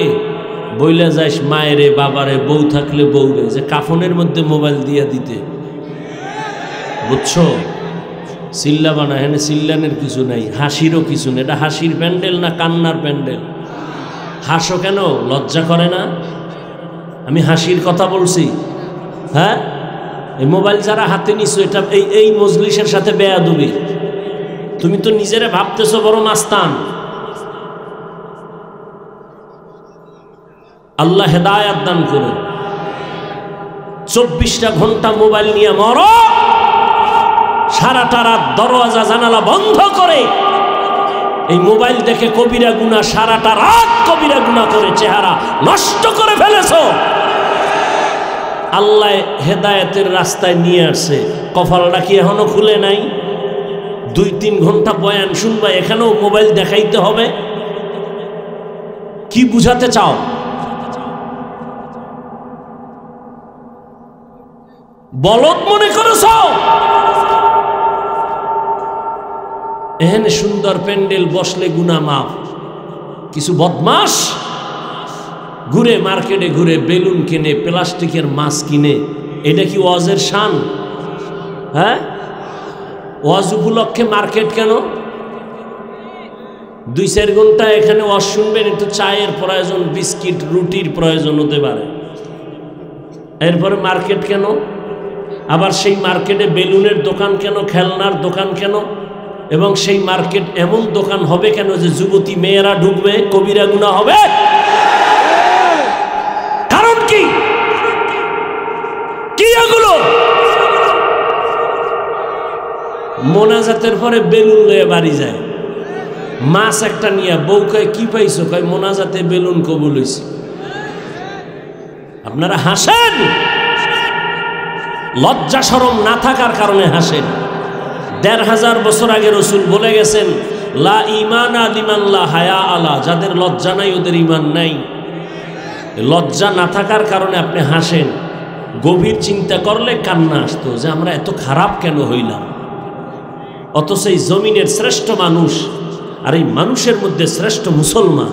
A: বইলে যাইস মায়েরে, বাবারে, বউ থাকলে বউরে, যে কাফনের মধ্যে মোবাইল দিয়া দিতে, বুঝছো? চিল্লা বানা, হ্যাঁ চিল্লানের কিছু নাই, হাসিরও কিছু নেই। এটা হাসির প্যান্ডেল না কান্নার প্যান্ডেল? হাসো কেন? লজ্জা করে না? আমি হাসির কথা বলছি। হ্যাঁ, এই মোবাইল যারা হাতে নিছো এটা এই মজলিসের সাথে বেয়াদবি। তুমি তো নিজেরে ভাবতেছো বড় মাস্তান। আল্লাহ হেদায়াত দান করুন। 24টা ঘন্টা মোবাইল নিয়ে মরো, সারাটা রাত দরওয়াজা জানালা বন্ধ করে এই মোবাইল দেখে কবিরা গুনাহ, সারাটা রাত কবিরা গুনাহ করে চেহারা নষ্ট করে ফেলেছো। আল্লাহ হেদায়েতের রাস্তায় নিয়ে আসছে, কপালটা কি এখনো খুলে নাই? 2-3 ঘন্টা বয়ান শুনবা, এখানেও মোবাইল দেখাইতে হবে? কি বুঝাতে চাও? বলদ মনে করেছ? এখানে সুন্দর প্যান্ডেল বসলে গুনাহ মাফ। কিছু বদমাস ঘুরে মার্কেটে ঘুরে বেলুন কিনে, প্লাস্টিকের মাছ কিনে। এটা কি ওয়াজের শান? হ্যাঁ, ওয়াজ উপলক্ষে মার্কেট কেন? 2-4 ঘন্টা এখানে ওয়াজ শুনবেন, একটু চায়ের প্রয়োজন, বিস্কিট রুটির প্রয়োজন হতে পারে, এরপরে মার্কেট কেন? আবার সেই মার্কেটে বেলুনের দোকান কেন, খেলনার দোকান কেন? এবং সেই মার্কেট এমন দোকান হবে কেন যে যুবতী মেয়েরা ঢুকবে, কবিরা গুনাহ হবে? কারণ কি? কি এগুলো? মোনাজাতের পরে বেলুন লয়ে বাড়ি যায়, মাছ একটা নিয়ে। বউ কয় কি পাইছো? কয় মোনাজাতে বেলুন কবুল হইছে। আপনারা হাসেন, লজ্জা শরম না থাকার কারণে হাসেন। 1500 বছর আগে রসুল বলে গেছেন, লা ঈমানা লিমান লা হায়া আলা, যাদের লজ্জা নাই ওদের ঈমান নাই। লজ্জা না থাকার কারণে আপনি হাসেন। গভীর চিন্তা করলে কান্না আসতো যে আমরা এত খারাপ কেন হইলাম। অথচ এই জমিনের শ্রেষ্ঠ মানুষ, আর এই মানুষের মধ্যে শ্রেষ্ঠ মুসলমান,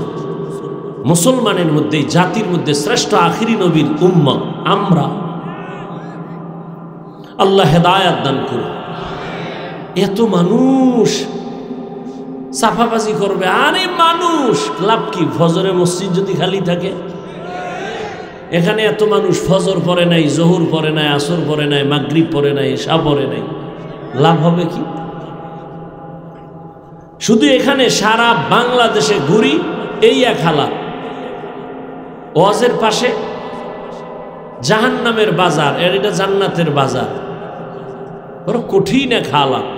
A: মুসলমানের মধ্যে জাতির মধ্যে শ্রেষ্ঠ আখিরি নবীর উম্মত আমরা। আল্লাহ হেদায়াত দান করুন। এত মানুষ সাফাবাজি করবে, আরে মানুষ লাভ কি? ফজরে মসজিদ যদি খালি থাকে, এখানে এত মানুষ ফজর পড়ে নাই, জোহর পড়ে নাই, আসর পড়ে নাই, মাগরিব পড়ে নাই, এশা পড়ে নাই, লাভ হবে কি? শুধু এখানে সারা বাংলাদেশে ঘুরি, এই এক হালাত। ওয়াজের পাশে জাহান্নামের বাজার, এর এটা জান্নাতের বাজার। বড় কঠিন এক হালাত।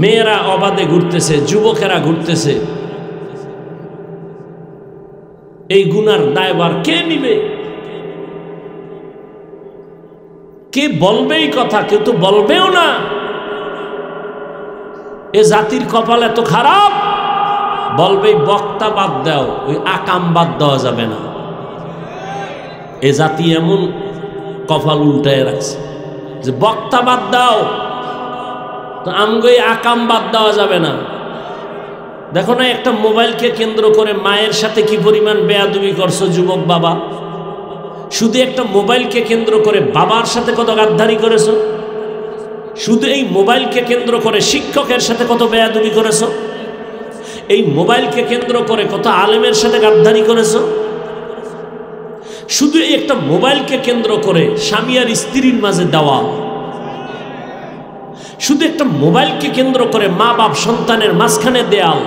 A: মেয়েরা অবাধে ঘুরতেছে, যুবকেরা ঘুরতেছে। এই গুনার দায়ভার কে নিবে? কে বলবে এই কথা? কেউ তো বলবেও না। এ জাতির কপাল এত খারাপ, বলবে বক্তা বাদ দাও, ওই আকাম বাদ দেওয়া যাবে না। এ জাতি এমন কপাল উল্টায় রাখছে যে বক্তা বাদ দাও, তো আমগো এই আকাম বাদ দেওয়া যাবে না। দেখো না, একটা মোবাইলকে কেন্দ্র করে মায়ের সাথে কি পরিমাণ বেয়াদবি করছো যুবক বাবা। শুধু একটা মোবাইলকে কেন্দ্র করে বাবার সাথে কত গাদ্দারি করেছো। শুধু এই মোবাইলকে কেন্দ্র করে শিক্ষকের সাথে কত বেয়াদবি করেছো। এই মোবাইলকে কেন্দ্র করে কত আলেমের সাথে গাদ্দারি করেছো। শুধু এই একটা মোবাইলকে কেন্দ্র করে স্বামী আর স্ত্রীর মাঝে দেওয়া। শুধু একটা মোবাইলকে কেন্দ্র করে মা বাপ সন্তানের মাঝখানে দেয়াল।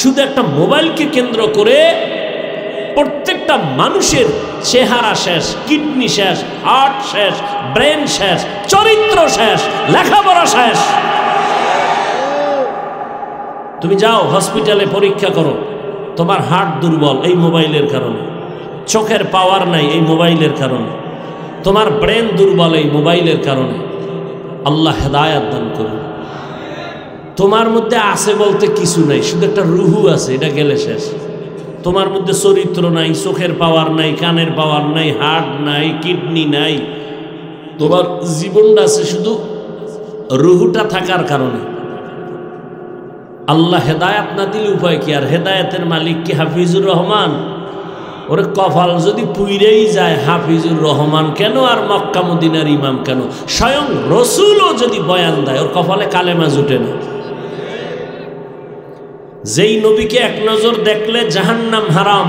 A: শুধু একটা মোবাইলকে কেন্দ্র করে প্রত্যেকটা মানুষের চেহারা শেষ, কিডনি শেষ, হার্ট শেষ, ব্রেন শেষ, চরিত্র শেষ, লেখাপড়া শেষ। তুমি যাও হসপিটালে পরীক্ষা করো, তোমার হার্ট দুর্বল এই মোবাইলের কারণে, চোখের পাওয়ার নাই এই মোবাইলের কারণে, তোমার ব্রেন দুর্বল এই মোবাইলের কারণে। আল্লাহ হেদায়াত দান করুন। তোমার মধ্যে আছে বলতে কিছু নাই, শুধু একটা রুহু আছে, এটা গেলে শেষ। তোমার মধ্যে চরিত্র নাই, চোখের পাওয়ার নাই, কানের পাওয়ার নাই, হার্ট নাই, কিডনি নাই, তোমার জীবনটা আছে শুধু রুহুটা থাকার কারণে। আল্লাহ হেদায়াত না দিলে উপায় কি? আর হেদায়াতের মালিক কি হাফিজুর রহমান? ওরে কপাল যদি পুইরেই যায়, হাফিজুর রহমান কেন আর মক্কা মদিনার ইমাম কেন? স্বয়ং রসুলও যদি বয়ান দেয়, ওর কপালে কালেমা জুটে না। যেই নবীকে এক নজর দেখলে জাহান্নাম হারাম,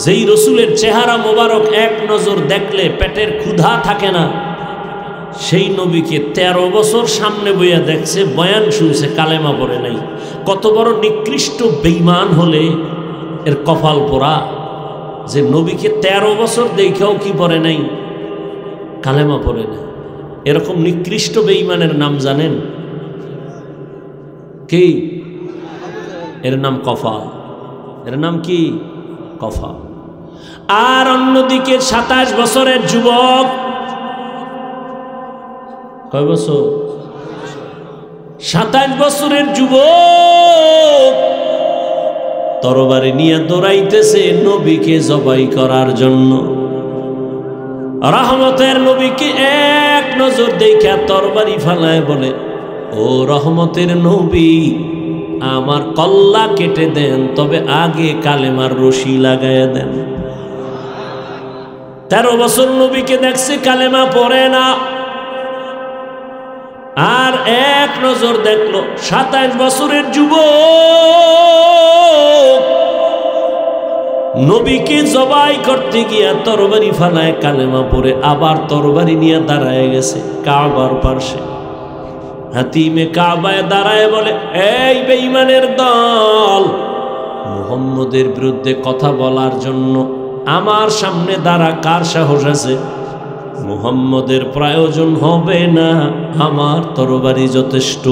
A: যেই রসুলের চেহারা মোবারক এক নজর দেখলে পেটের ক্ষুধা থাকে না, সেই নবীকে 13 বছর সামনে বইয়া দেখছে, বয়ান শুনছে, কালেমা পড়ে নাই। কত বড় নিকৃষ্ট বেঈমান হলে এর কপাল পোড়া, যে নবীকে 13 বছর দেখেও কি পড়ে নাই, কালেমা পড়ে নাই। এরকম নিকৃষ্ট বেঈমানের নাম জানেন কি? এর নাম কফাল। এর নাম কি? কফাল। আর অন্যদিকে 27 বছরের যুবক, কয় বছর? 27 বছরের যুবক তরবারি নিয়ে দৌড়াইতেছে নবীকে জবাই করার জন্য। রহমতের নবীকে এক নজর দেখা তরবারি ফালায় বলে, ও রহমতের নবী, আমার কল্লা কেটে দেন, তবে আগে কালেমার রশি লাগাইয়া দেন। 13 বছর নবীকে দেখছে, কালেমা পড়ে না। আর এক নজর দেখলো 27 বছরের যুবক নবীকে জবাই করতে গিয়া তরবারি ফালায় কালেমা পড়ে আবার তরবারি নিয়ে দাঁড়ায় গেছে কাবার পাশে। হাতিমে কাবায় দাঁড়ায় বলে, এই বেঈমানের দল, মুহাম্মদের বিরুদ্ধে কথা বলার জন্য আমার সামনে দাঁড়া, কার সাহস আছে? মুহাম্মদের প্রয়োজন হবে না, আমার তরবারি যথেষ্ট।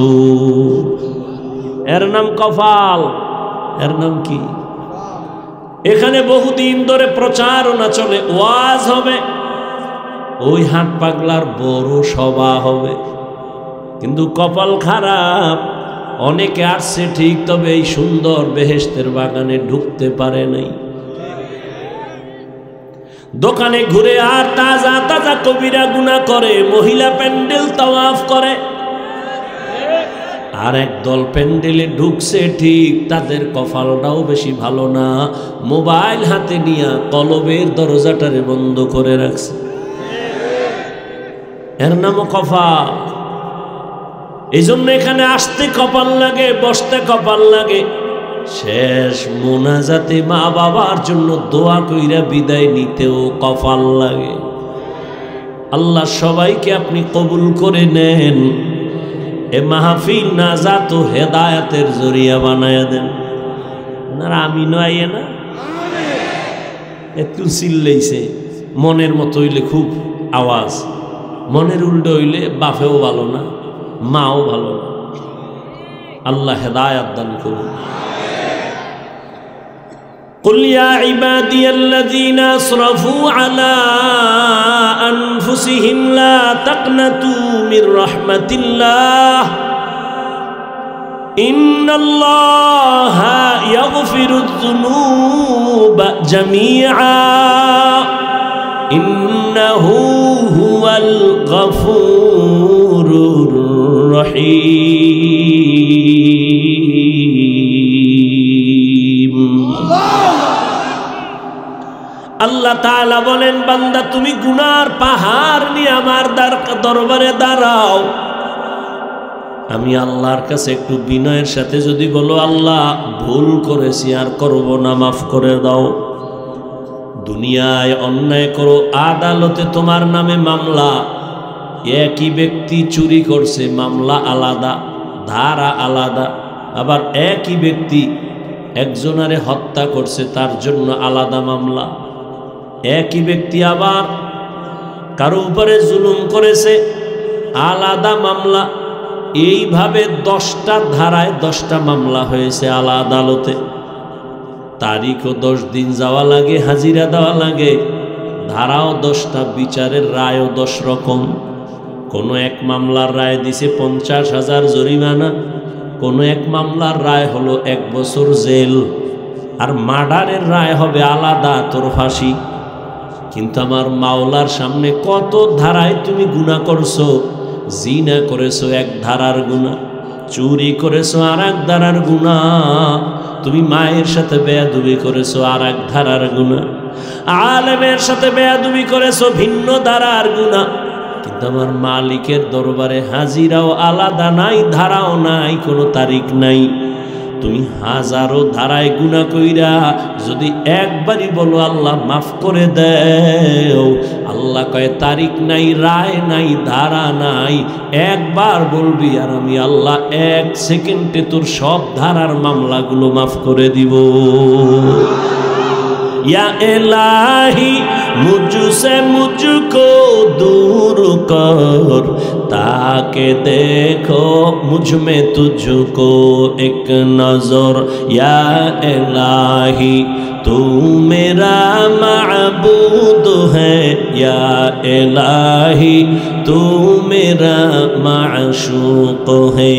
A: এর নাম কফাল। এর নাম কি? এখানে বহুদিন ধরে প্রচারণা চলে, ওয়াজ হবে, ওই হাট পাগলার বড় সভা হবে, কিন্তু কপাল খারাপ, অনেকে আসছে ঠিক, তবে এই সুন্দর বেহেশতের বাগানে ঢুকতে পারে নাই। দোকানে ঘুরে আর তাজা তাজা কবিরা গুনাহ করে, মহিলা প্যান্ডেল তাওয়াফ করে। আর একদল প্যান্ডেলে ঢুকছে ঠিক, তাদের কপালটাও বেশি ভালো না, মোবাইল হাতে নিয়ে কলবের দরজাটারে বন্ধ করে রাখছে। এর নামও কপাল। এই জন্য এখানে আসতে কপাল লাগে, বসতে কপাল লাগে, শেষ মোনাজাতে মা বাবার জন্য দোয়া কইরা বিদায় নিতেও কপাল লাগে। আল্লাহ সবাইকে আপনি কবুল করে নেন, এ মাহফিল নাজাত ও হেদায়েতের জরিয়া বানায়া দেন। আপনারা আমিন আইয়ে না? একটু চিল্লাইছে, মনের মতো হইলে খুব আওয়াজ, মনের উল্টো হইলে বাপেও ভালো না, মাও ভালো না। আল্লাহ হেদায়েত দান করুন। قل يا عبادي الذين أسرفوا على أنفسهم لا تقنطوا من رحمة الله إن الله يغفر الذنوب جميعا إنه هو الغفور الرحيم। আল্লাহ তাআলা বলেন, বান্দা তুমি গুনার পাহাড় নিয়ে আমার দরবারে দাঁড়াও, আমি আল্লাহর কাছে একটু বিনয়ের সাথে যদি বলো, আল্লাহ ভুল করেছি আর করব না, মাফ করে দাও। দুনিয়ায় অন্যায় করো, আদালতে তোমার নামে মামলা, একই ব্যক্তি চুরি করছে, মামলা আলাদা, ধারা আলাদা। আবার একই ব্যক্তি একজনারে হত্যা করছে, তার জন্য আলাদা মামলা। একই ব্যক্তি আবার কারো উপরে জুলুম করেছে, আলাদা মামলা। এইভাবে 10টা ধারায় 10টা মামলা হয়েছে আলা আদালতে। তারিখও 10 দিন যাওয়া লাগে, হাজিরা দেওয়া লাগে, ধারাও 10টা, বিচারের রায়ও 10 রকম। কোনো এক মামলার রায় দিছে 50,000 জরিমানা, কোনো এক মামলার রায় হলো 1 বছর জেল, আর মার্ডারের রায় হবে আলাদা, তোর ফাঁসি। কিন্তু আমার মাওলার সামনে কত ধারায় তুমি গুনাহ করছো। জিনা করেছো 1 ধারার গুনাহ, চুরি করেছো আর 1 ধারার গুনাহ, তুমি মায়ের সাথে বেয়াদবি করেছো আর 1 ধারার গুনাহ, আলেমের সাথে বেয়াদবি করেছো ভিন্ন ধারার গুনাহ। কিন্তু আমার মালিকের দরবারে হাজিরাও আলাদা নাই, ধারাও নাই, কোনো তারিখ নাই। তুমি হাজারো ধারায় গুনাহ কইরা যদি একবারই বলো আল্লাহ মাফ করে দেও, আল্লাহ কয় তারিখ নাই, রায় নাই, ধারা নাই, একবার বলবি আর আমি আল্লাহ 1 সেকেন্ডে তোর সব ধারার মামলাগুলো মাফ করে দিব। या इलाही मुझसे मुझको दूर कर, ताके देखो मुझ में तुझको एक नजर। या इलाही तू मेरा माबूद है, या इलाही तू मेरा माशूक है।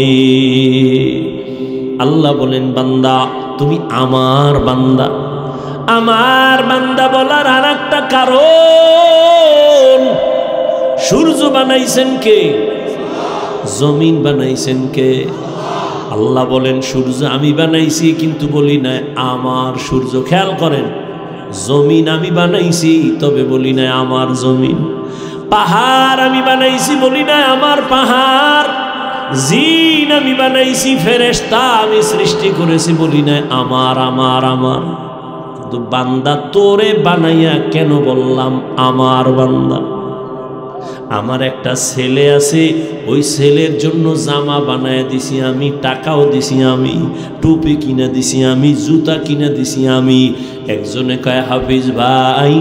A: अल्लाह बोलें बंदा তুমি আমার বান্দা। আমার বান্দা বলার আর একটা কারণ, সূর্য বানাইছেন কে? জমিন বানাইছেন কে? আল্লাহ বলেন সূর্য আমি বানাইছি, কিন্তু বলি না আমার সূর্য। খেয়াল করেন, জমিন আমি বানাইছি তবে বলি না আমার জমিন। পাহাড় আমি বানাইছি বলি না আমার পাহাড়। জিন আমি বানাইছি, ফেরেশতা আমি সৃষ্টি করেছি বলি না আমার আমার আমার। কিন্তু বান্দা তোরে বানাইয়া কেন বললাম আমার বান্দা? আমার একটা ছেলে আছে, ওই ছেলের জন্য জামা বানায় দিছি আমি, টাকাও দিছি আমি, টুপি কিনে দিছি আমি, জুতা কিনে দিছি আমি। একজনে কয় হাফিজ ভাই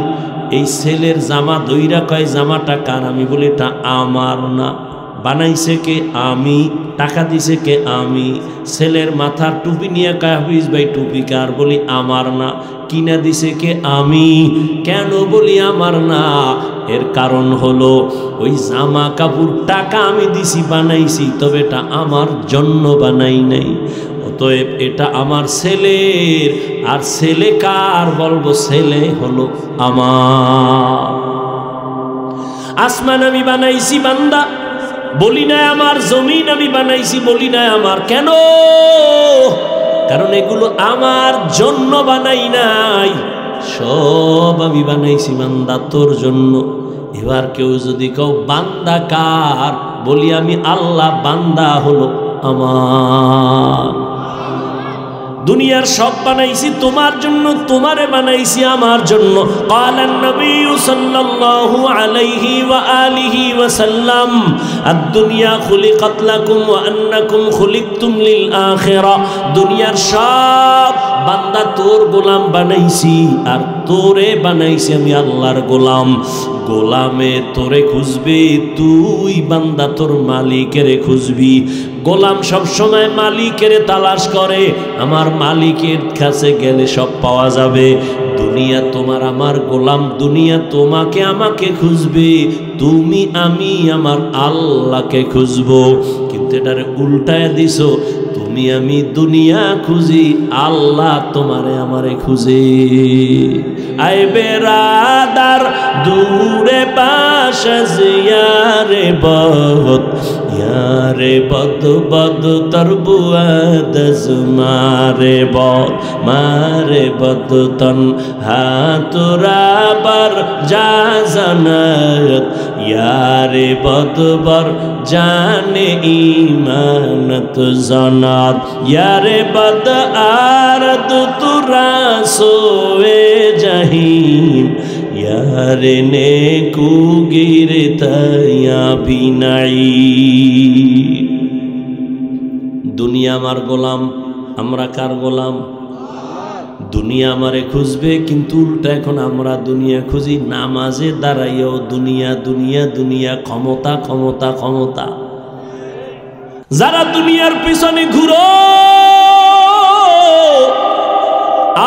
A: এই ছেলের জামা দইরা কয় জামাটা কার? আমি বলি এটা আমার না। বানাইছে কে? আমি। টাকা দিছে কে? আমি। ছেলের মাথার টুপি নিয়ে কয় হাফিজ ভাই টুপি কার? বলি আমার না। কিনা দিছে কে? আমি। কেন বলি আমার না? এর কারণ হলো ওই জামা কাপড় টাকা আমি দিছি, বানাইছি, তবে এটা আমার জন্য বানাই নাই। অতএব এটা আমার ছেলের। আর ছেলে কার? বলবো ছেলে হলো আমার। আসমান আমি বানাইছি বান্দা, বলি না আমার। জমিন আমি বানাইছি, বলি না আমার। কেন? কারণ এগুলো আমার জন্য বানাই নাই, সব আমি বানাইছি বান্দা তোর জন্য। এবার কেউ যদি কেউ বান্দা কার? বলি আমি আল্লাহ, বান্দা হলো আমার। দুনিয়ার সব বানাইছি তোমার জন্য, তোমারে বানাইছি আমার জন্য। ক্বালান নবী সাল্লাল্লাহু আলাইহি ওয়া আলিহি ওয়া সাল্লাম আদ-দুনিয়া খুলিকাত লাকুম ওয়া আন্নাকুম খুলিকতুম লিল আখিরা। দুনিয়ার সব বান্দা তোর গোলাম বানাইছি, আর তোরে বানাইছি আমি আল্লাহর গোলাম। গোলামে তোরে খুঁজবে, তুই বান্দা তোর মালিকের খুঁজবি। গোলাম সব সময় মালিকের তালাশ করে, আমার মালিকের কাছে গেলে সব পাওয়া যাবে। দুনিয়া তোমার আমার গোলাম, দুনিয়া তোমাকে আমাকে খুঁজবে, তুমি আমি আমার আল্লাহকে খুঁজবো। কিন্তু এটারে উল্টায় দিছো, তুমি আমি দুনিয়া খুঁজি, আল্লাহ তোমারে আমারে খুঁজে। আয় বেরাদার দূরে পাশে ইয়ারে বদ, ইয়ারে বদ বদ তরবুয়াদ মারে বদ, মারে বদ তন হাতুরাবার যা জানাত, ইয়ারে বদ বর জানে ইমানত জানাত, ইয়ারে বদ আরদ তুরা সোয়ে জাহিম, यारे ने कुगिर तया बिनाई। दुनिया मार गोलाम, আমরা কার গোলাম? দুনিয়া আমারে খুঁজবে, কিন্তু উল্টা এখন আমরা দুনিয়া খুঁজি। নামাজে দাঁড়াইও দুনিয়া দুনিয়া দুনিয়া, ক্ষমতা ক্ষমতা ক্ষমতা। যারা দুনিয়ার পিছনে ঘুরো,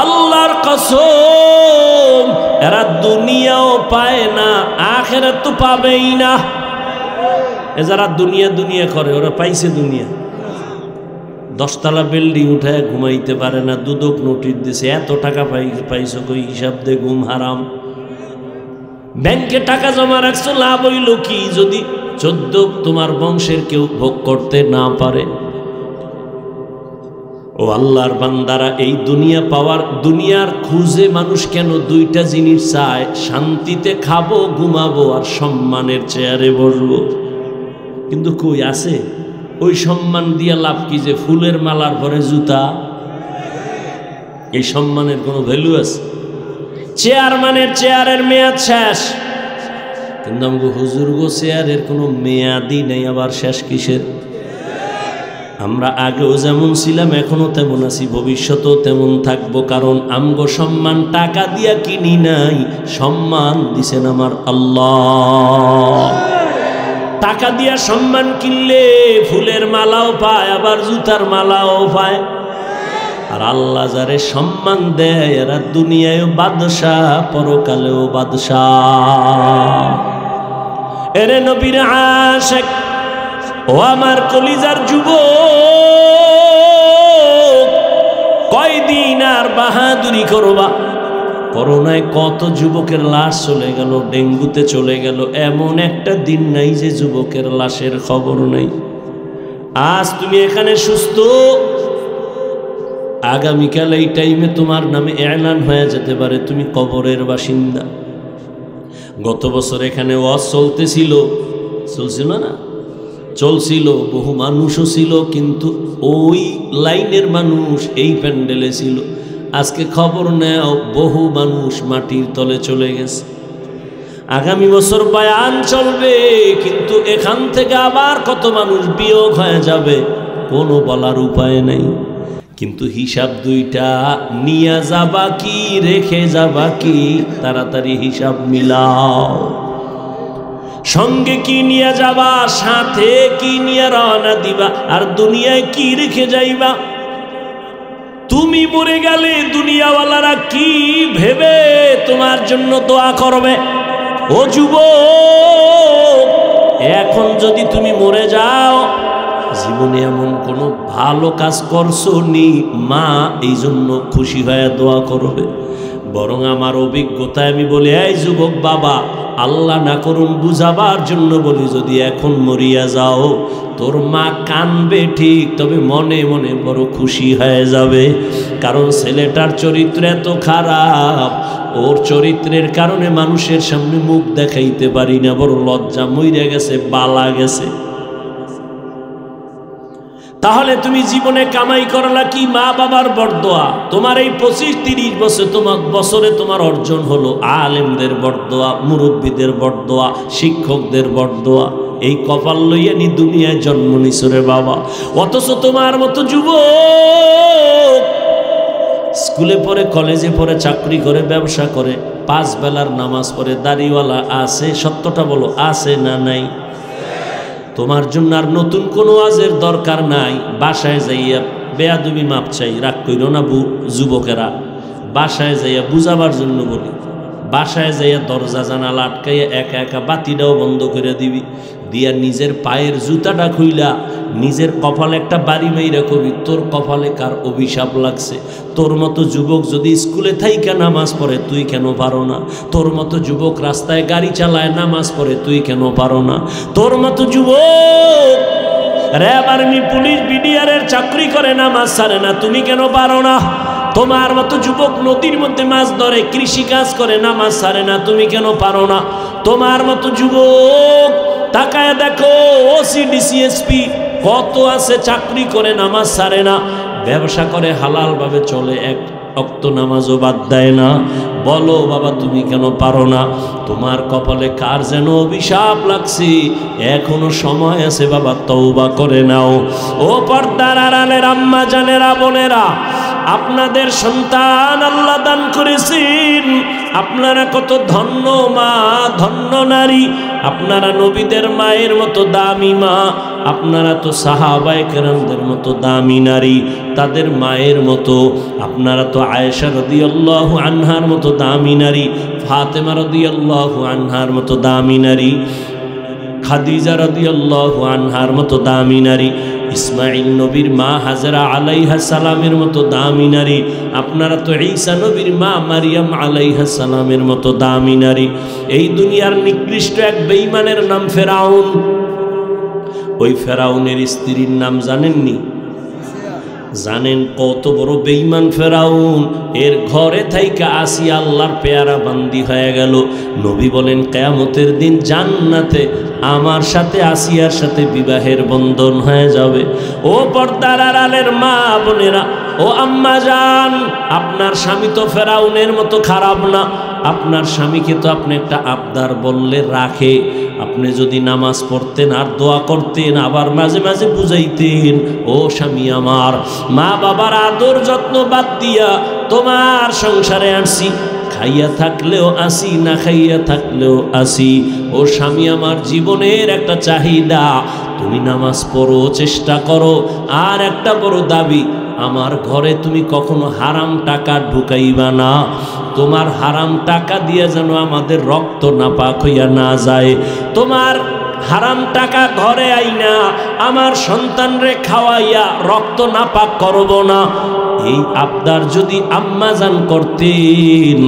A: আল্লাহর কসম এরা দুনিয়াও পায় না, আখিরাত তো পাবেই না। এ যারা দুনিয়া দুনিয়া করে, ওরা পাইছে দুনিয়া। 10 তলা বিল্ডিং উঠায় ঘুমাইতে পারে না, দুদক নোটিশ দিছে, এত টাকা পাইছো কই? হিসাব দে, ঘুম হারাম। ব্যাংকে টাকা জমা রাখছো, লাভ হইল কি যদি 14 তোমার বংশের কেউ ভোগ করতে না পারে? ও আল্লাহর বান্দারা, এই দুনিয়া পাওয়ার, দুনিয়ার খুঁজে মানুষ কেন দুইটা জিনিস চায়? শান্তিতে খাবো, ঘুমাবো, আর সম্মানের চেয়ারে বসবো। কিন্তু কই আছে? ওই সম্মান দিয়া লাভ কি? যে ফুলের মালার পরে জুতা, এই সম্মানের কোনো ভ্যালু আছে? চেয়ারম্যানের চেয়ারের মেয়াদ শেষ, কিন্তু আমাকে হুজুর গো চেয়ারের কোনো মেয়াদই নেই, আবার শেষ কিসের? আমরা আগেও যেমন ছিলাম এখনো তেমন আছি, ভবিষ্যতেও তেমন থাকবো, কারণ আমগো সম্মান টাকা দিয়া কিনি নাই, সম্মান দিছেন আমার আল্লাহ। টাকা দিয়া সম্মান কিনলে ফুলের মালাও পায়, আবার জুতার মালাও পায়। আর আল্লাহ যারে সম্মান দেয় এরা দুনিয়ায় বাদশাহ, পরকালেও বাদশাহ। এরে নবীর আশিক, ও আমার কলিজার যুবক, কয়দিন আর বাহাদুরি করবা? করোনায় কত যুবকের লাশ চলে গেল, ডেঙ্গুতে চলে গেল, এমন একটা দিন নাই যে যুবকের লাশের খবর নাই। আজ তুমি এখানে সুস্থ, আগামীকাল এই টাইমে তোমার নামে এলান হয়ে যেতে পারে তুমি কবরের বাসিন্দা। গত বছর এখানে ওয়াজ চলতেছিল, চলছিল না? চলছিল, বহু মানুষও ছিল, কিন্তু ওই লাইনের মানুষ এই প্যান্ডেলে ছিল। আজকে খবর নেও বহু মানুষ মাটির তলে চলে গেছে। আগামী বছর বয়ান চলবে, কিন্তু এখান থেকে আবার কত মানুষ বিয়োগ হয়ে যাবে কোনো বলার উপায় নেই। কিন্তু হিসাব দুইটা, নিয়ে যাবা কি রেখে যাবা কি, তাড়াতাড়ি হিসাব মিলাও। সঙ্গে কি নিয়ে যাবা, সাথে কি নিয়ে রওনা দিবা, আর দুনিয়ায় কি রেখে যাইবা? তুমি মরে গেলে দুনিয়াওয়ালারা কি ভেবে তোমার জন্য দোয়া করবে? ও যুবক, এখন যদি তুমি মরে যাও, জীবনে এমন কোনো ভালো কাজ করছো নি মা এই জন্য খুশি হয়ে দোয়া করবে? বরং আমার অভিজ্ঞতায় আমি বলি, এই যুবক বাবা, আল্লাহ না করুন বুঝাবার জন্য বলি, যদি এখন মরিয়া যাও তোর মা কানবে ঠিক, তবে মনে মনে বড় খুশি হয়ে যাবে। কারণ ছেলেটার চরিত্র এত খারাপ, ওর চরিত্রের কারণে মানুষের সামনে মুখ দেখাইতে পারি না, বড় লজ্জা, মইরা গেছে, বালা গেছে। তাহলে তুমি জীবনে কামাই করলা কি? মা বাবার বরদোয়া। তোমার এই 25-30 বছরে তোমার অর্জন হলো আলেমদের বরদোয়া, মুরব্বীদের বরদোয়া, শিক্ষকদের বরদোয়া। এই কপাল লইয়া নি দুনিয়ায় জন্ম নিছরে বাবা। অথচ তোমার মতো যুবক স্কুলে পড়ে, কলেজে পড়ে, চাকরি করে, ব্যবসা করে, 5 বেলার নামাজ পড়ে, দাড়িওয়ালা আছে, সত্যটা বলো, আছে না নাই? তোমার জন্য আর নতুন কোনো ওয়াজের দরকার নাই। বাসায় যাইয়া বেয়াদবি মাপ চাই, রাগ কইরো না যুবকেরা। বাসায় যাইয়া বুঝাবার জন্য বলি, বাসায় যাইয়া দরজা জানালা আটকাইয়া একা একা বাতিটাও বন্ধ করে দিবি, দিয়া নিজের পায়ের জুতাটা খুইলা নিজের কপালে একটা বাড়ি মাইরা কবি, তোর কপালে কার অভিশাপ লাগছে? তোর মতো যুবক যদি স্কুলে থাইকা নামাজ পড়ে, তুই কেন পারো না? তোর মতো যুবক রাস্তায় গাড়ি চালায়, নামাজ পড়ে, তুই কেন পারো না? তোর মতো যুবক র্যাব, আর্মি, পুলিশ, বিডিআরের চাকরি করে, নামাজ ছাড়ে না, তুমি কেন পারো না? তোমার মতো যুবক নদীর মধ্যে মাছ ধরে, কৃষি কাজ করে, নামাজ ছাড়ে না, তুমি কেন পারো না? তোমার মতো যুবক তাকায় দেখো, ওসি, ডিসিএসপি কত আছে, চাকরি করে, নামাজ ছাড়ে না, ব্যবসা করে, হালালভাবে চলে, এক ওয়াক্ত নামাজও বাদ দেয় না। বলো বাবা, তুমি কেন পারো না? তোমার কপালে কার যেন অভিশাপ লাগছে, এখনো সময় আছে বাবা, তওবা করে নাও। ও পর্দার আড়ালের আম্মা জানেরা, বোনেরা, আপনাদের সন্তান আল্লাহ দান করেছেন, আপনারা কত ধন্য মা, ধন্য নারী। আপনারা নবীদের মায়ের মতো দামি মা, আপনারা তো সাহাবায়ে কেরামদের মতো দামি নারী, তাদের মায়ের মতো। আপনারা তো আয়েশা রাদিয়াল্লাহু আনহার মতো দামি নারী, ফাতেমা রাদিয়াল্লাহু আনহার মতো দামি নারী, খাদিজা রাদিয়াল্লাহু আনহার মতো দামি নারী, ইসমাইল নবীর মা হাজরা আলাইহা সালামের মতো দামি নারী। আপনারা তো ঈসা নবীর মা মারিয়াম আলাইহা সালামের মতো দামি নারী। এই দুনিয়ার নিকৃষ্ট এক বেঈমানের নাম ফেরাউন। ওই ফেরাউনের স্ত্রীর নাম জানেননি? জানেন কত বড় বেঈমান ফেরাউন? এর ঘরে থাইকা আসিয়া আল্লাহর পেয়ারা বান্দি হয়ে গেল। নবী বলেন কিয়ামতের দিন জান্নাতে আমার সাথে আসিয়ার সাথে বিবাহের বন্ধন হয়ে যাবে। ও পর্দার আড়ালের মা বোনেরা, ও আম্মা জান, আপনার স্বামী তো ফেরাউনের মতো খারাপ না। আপনার স্বামীকে তো আপনি একটা আবদার বললে রাখে। আপনি যদি নামাজ পড়তেন আর দোয়া করতেন, আবার মাঝে মাঝে বুঝাইতেন, ও স্বামী আমার, মা বাবার আদর যত্ন বাদ দিয়া তোমার সংসারে আসি, খাইয়া থাকলেও আসি, না খাইয়া থাকলেও আসি। ও স্বামী আমার, জীবনের একটা চাহিদা, তুমি নামাজ পড়ো, চেষ্টা করো। আর একটা বড় দাবি, আমার ঘরে তুমি কখনো হারাম টাকা ঢুকাইবা না। তোমার হারাম টাকা দিয়ে যেন আমাদের রক্ত নাপাক হইয়া না যায়। তোমার হারাম টাকা ঘরে আইনা আমার সন্তানরে খাওয়াইয়া রক্ত নাপাক করব না। এই আবদার যদি আম্মাজান করতেন,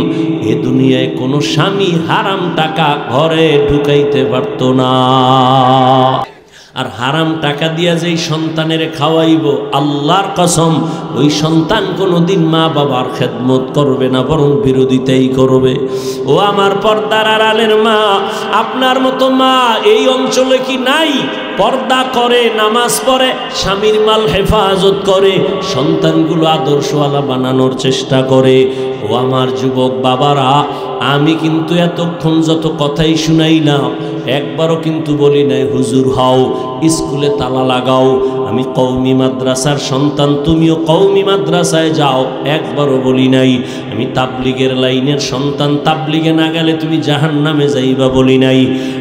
A: এ দুনিয়ায় কোনো স্বামী হারাম টাকা ঘরে ঢুকাইতে পারত না। আর হারাম টাকা দিয়া যেই সন্তানের খাওয়াইব, আল্লাহর কসম, ওই সন্তান কোনোদিন মা বাবার খেদমত করবে না, বরং বিরোধিতাই করবে। ও আমার পর্দার আড়ালের মা, আপনার মতো মা এই অঞ্চলে কি নাই? পর্দা করে, নামাজ পড়ে, স্বামীর মাল হেফাজত করে, সন্তানগুলো আদর্শওয়ালা বানানোর চেষ্টা করে। ও আমার যুবক বাবারা, আমি কিন্তু এতক্ষণ যত কথাই শুনাইলাম, একবারও কিন্তু বলি নাই হুজুর হও, স্কুলে তালা লাগাও, আমি কওমি মাদ্রাসার সন্তান, তুমিও কওমি মাদ্রাসায় যাও, একবারও বলি নাই। আমি তাবলিগের লাইনের সন্তান, তাবলিগে না গেলে তুমি জাহান্নামে যাইবা বলি নাই।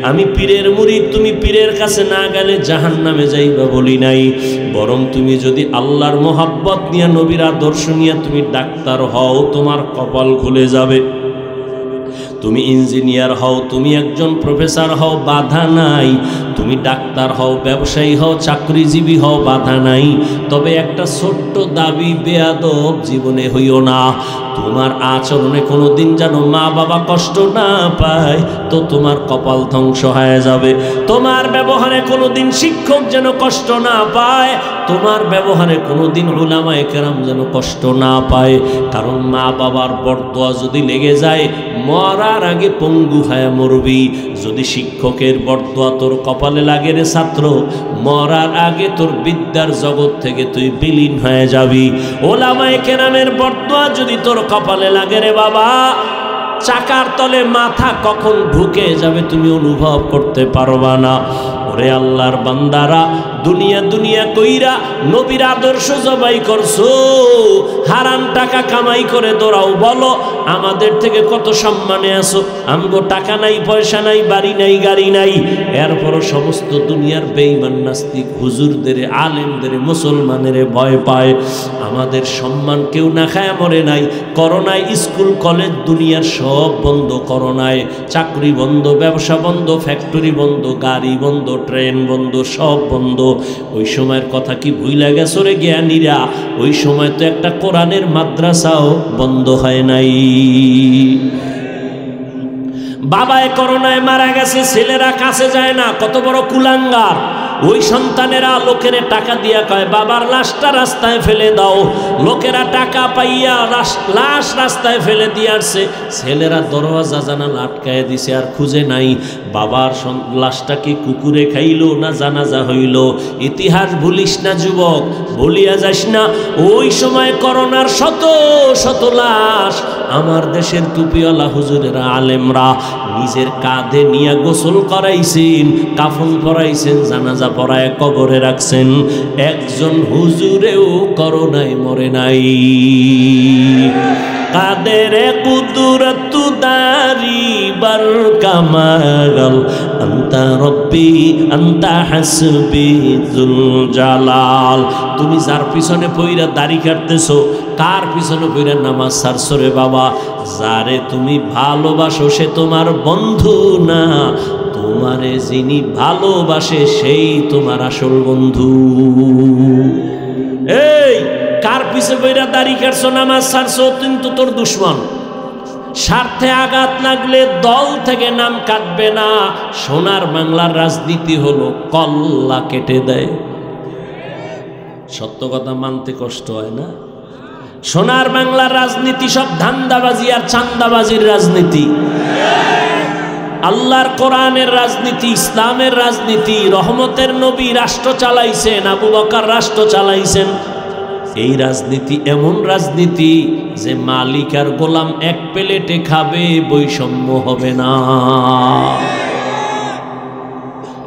A: আমি পীরের মুরিদ, তুমি পীরের কাছে না গেলে জাহান্নামে যাইবা বলি নাই। বরং তুমি যদি আল্লাহর মোহাব্বত নিয়ে, নবীর আদর্শ নিয়ে তুমি ডাক্তার হও, তোমার কপাল খুলে যাবে। তুমি ইঞ্জিনিয়ার হও, তুমি একজন প্রফেসর হও, বাধা নাই। তুমি ডাক্তার হও, ব্যবসায়ী হও, চাকরিজীবী হও, বাধা নাই। তবে একটা ছোট্ট দাবি, বেয়াদব জীবনে হইও না। তোমার আচরণে কোনোদিন যেন মা বাবা কষ্ট না পায়, তো তোমার কপাল ধ্বংস হয়ে যাবে। তোমার ব্যবহারে কোনোদিন শিক্ষক যেন কষ্ট না পায়, তোমার ব্যবহারে কোনোদিন উলামায়ে কেরাম যেন কষ্ট না পায়। কারণ মা বাবার বরদোয়া যদি লেগে যায়, মরার আগে পঙ্গু হয়ে মরবি। যদি শিক্ষকের বরদোয়া তোর কপালে লাগে রে ছাত্র, মরার আগে তোর বিদ্যার জগৎ থেকে তুই বিলীন হয়ে যাবি। উলামায়ে কেরামের বরদোয়া যদি তোর কপালে লাগে রে বাবা, চাকার তলে মাথা কখন ঢুকে যাবে তুমি অনুভব করতে পারবা না। ওরে আল্লাহর বান্দারা, দুনিয়া দুনিয়া কইরা নবীর আদর্শ জবাই করছো, হারাম টাকা কামাই করে দৌড়াও। বলো আমাদের থেকে কত সম্মানে আছো, আমগো টাকা নাই, পয়সা নাই, বাড়ি নাই, গাড়ি নাই, এরপরও সমস্ত দুনিয়ার বেঈমান নাস্তিক হুজুরদের, আলেমদের, মুসলমানের ভয় পায়। আমাদের সম্মান কেউ না খায় মরে নাই। করোনায় স্কুল কলেজ দুনিয়ার সব বন্ধ, করোনায় চাকরি বন্ধ, ব্যবসা বন্ধ, ফ্যাক্টরি বন্ধ, গাড়ি বন্ধ, ট্রেন বন্ধ, সব বন্ধ। ওই সময়ের কথা কি ভুইলা গেছো রে জ্ঞানীরা? ওই সময় তো একটা কোরআনের মাদ্রাসাও বন্ধ হয় নাই। বাবায় করোনায় মারা গেছে, ছেলেরা কাছে যায় না, কত বড় কুলাঙ্গার। ওই সন্তানেরা লোকের টাকা দিয়া কয় বাবার লাশটা রাস্তায় ফেলে দাও। লোকেরা টাকা পাইয়া লাশ রাস্তায় ফেলে দিয়ে আসছে। ছেলেরা দরওয়াজা জানালা আটকায় দিছে, আর খুঁজে নাই বাবার লাশটা কি কুকুরে খাইলো না জানাজা হইল। ইতিহাস ভুলিস না যুবক, ভুলিয়া যাস না। ওই সময় করোনার শত শত লাশ আমার দেশের টুপিওয়ালা হুজুরেরা, আলেমরা নিজের কাঁধে নিয়ে গোসল করাইছেন, কাফন পরাইছেন, জানাজা পরায় কবরে রাখছেন। একজন হুজুরেও করোনায় মরে নাই। কাদের কুদরত দারি বার কামাল, আনতা রব্বি আনতা হাসবি যুল জালাল। তুমি যার পিছনে পইরা দাড়ি কাটতেছো, কার পিছনে পইরা নামাজ ছাড়ছো রে বাবা? যারে তুমি ভালোবাসো সে তোমার বন্ধু না, তোমারে যিনি ভালোবাসে সেই তোমার আসল বন্ধু। এই কার পিছে পইরা দাড়ি কাটছো, নামাজ ছাড়ছো, কিন্তু তোর দুশ্মন। স্বার্থে আঘাত লাগলে দল থেকে নাম কাটবে না। সোনার বাংলার রাজনীতি হলো কল্লা কেটে দেয়। সত্য কথা মানতে কষ্ট হয় না? সোনার বাংলার রাজনীতি সব ধান্দাবাজি আর চান্দাবাজির রাজনীতি। আল্লাহর কোরআনের রাজনীতি, ইসলামের রাজনীতি। রহমতের নবী রাষ্ট্র চালাইছেন, আবু বকর রাষ্ট্র চালাইছেন। এই রাজনীতি এমন রাজনীতি যে মালিক আর গোলাম এক প্লেটে খাবে, বৈষম্য হবে না।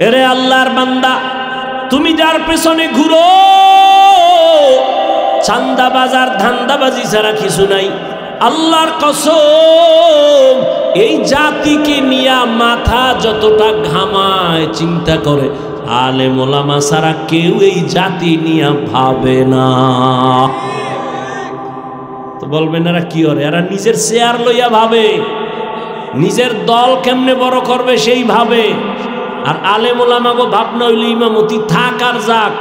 A: এরে আল্লাহর বান্দা, তুমি যার পেছনে ঘুরো, চান্দাবাজার ধান্দাবাজি ছাড়া কিছু নাই। আল্লাহর কসম, এই জাতিকে নিয়া মাথা যতটা ঘামায়, চিন্তা করে, আলেম ওলামা ছাড়া কেউ এই জাতি নিয়া ভাবে না। তো বলবেন এরা কি করে? এরা নিজের চেয়ার লইয়া ভাবে, নিজের দল কেমনে বড় করবে সেই ভাবে। আর আলেম ওলামাগো ভাবনা হইল ইমামতি থাক আর যাক,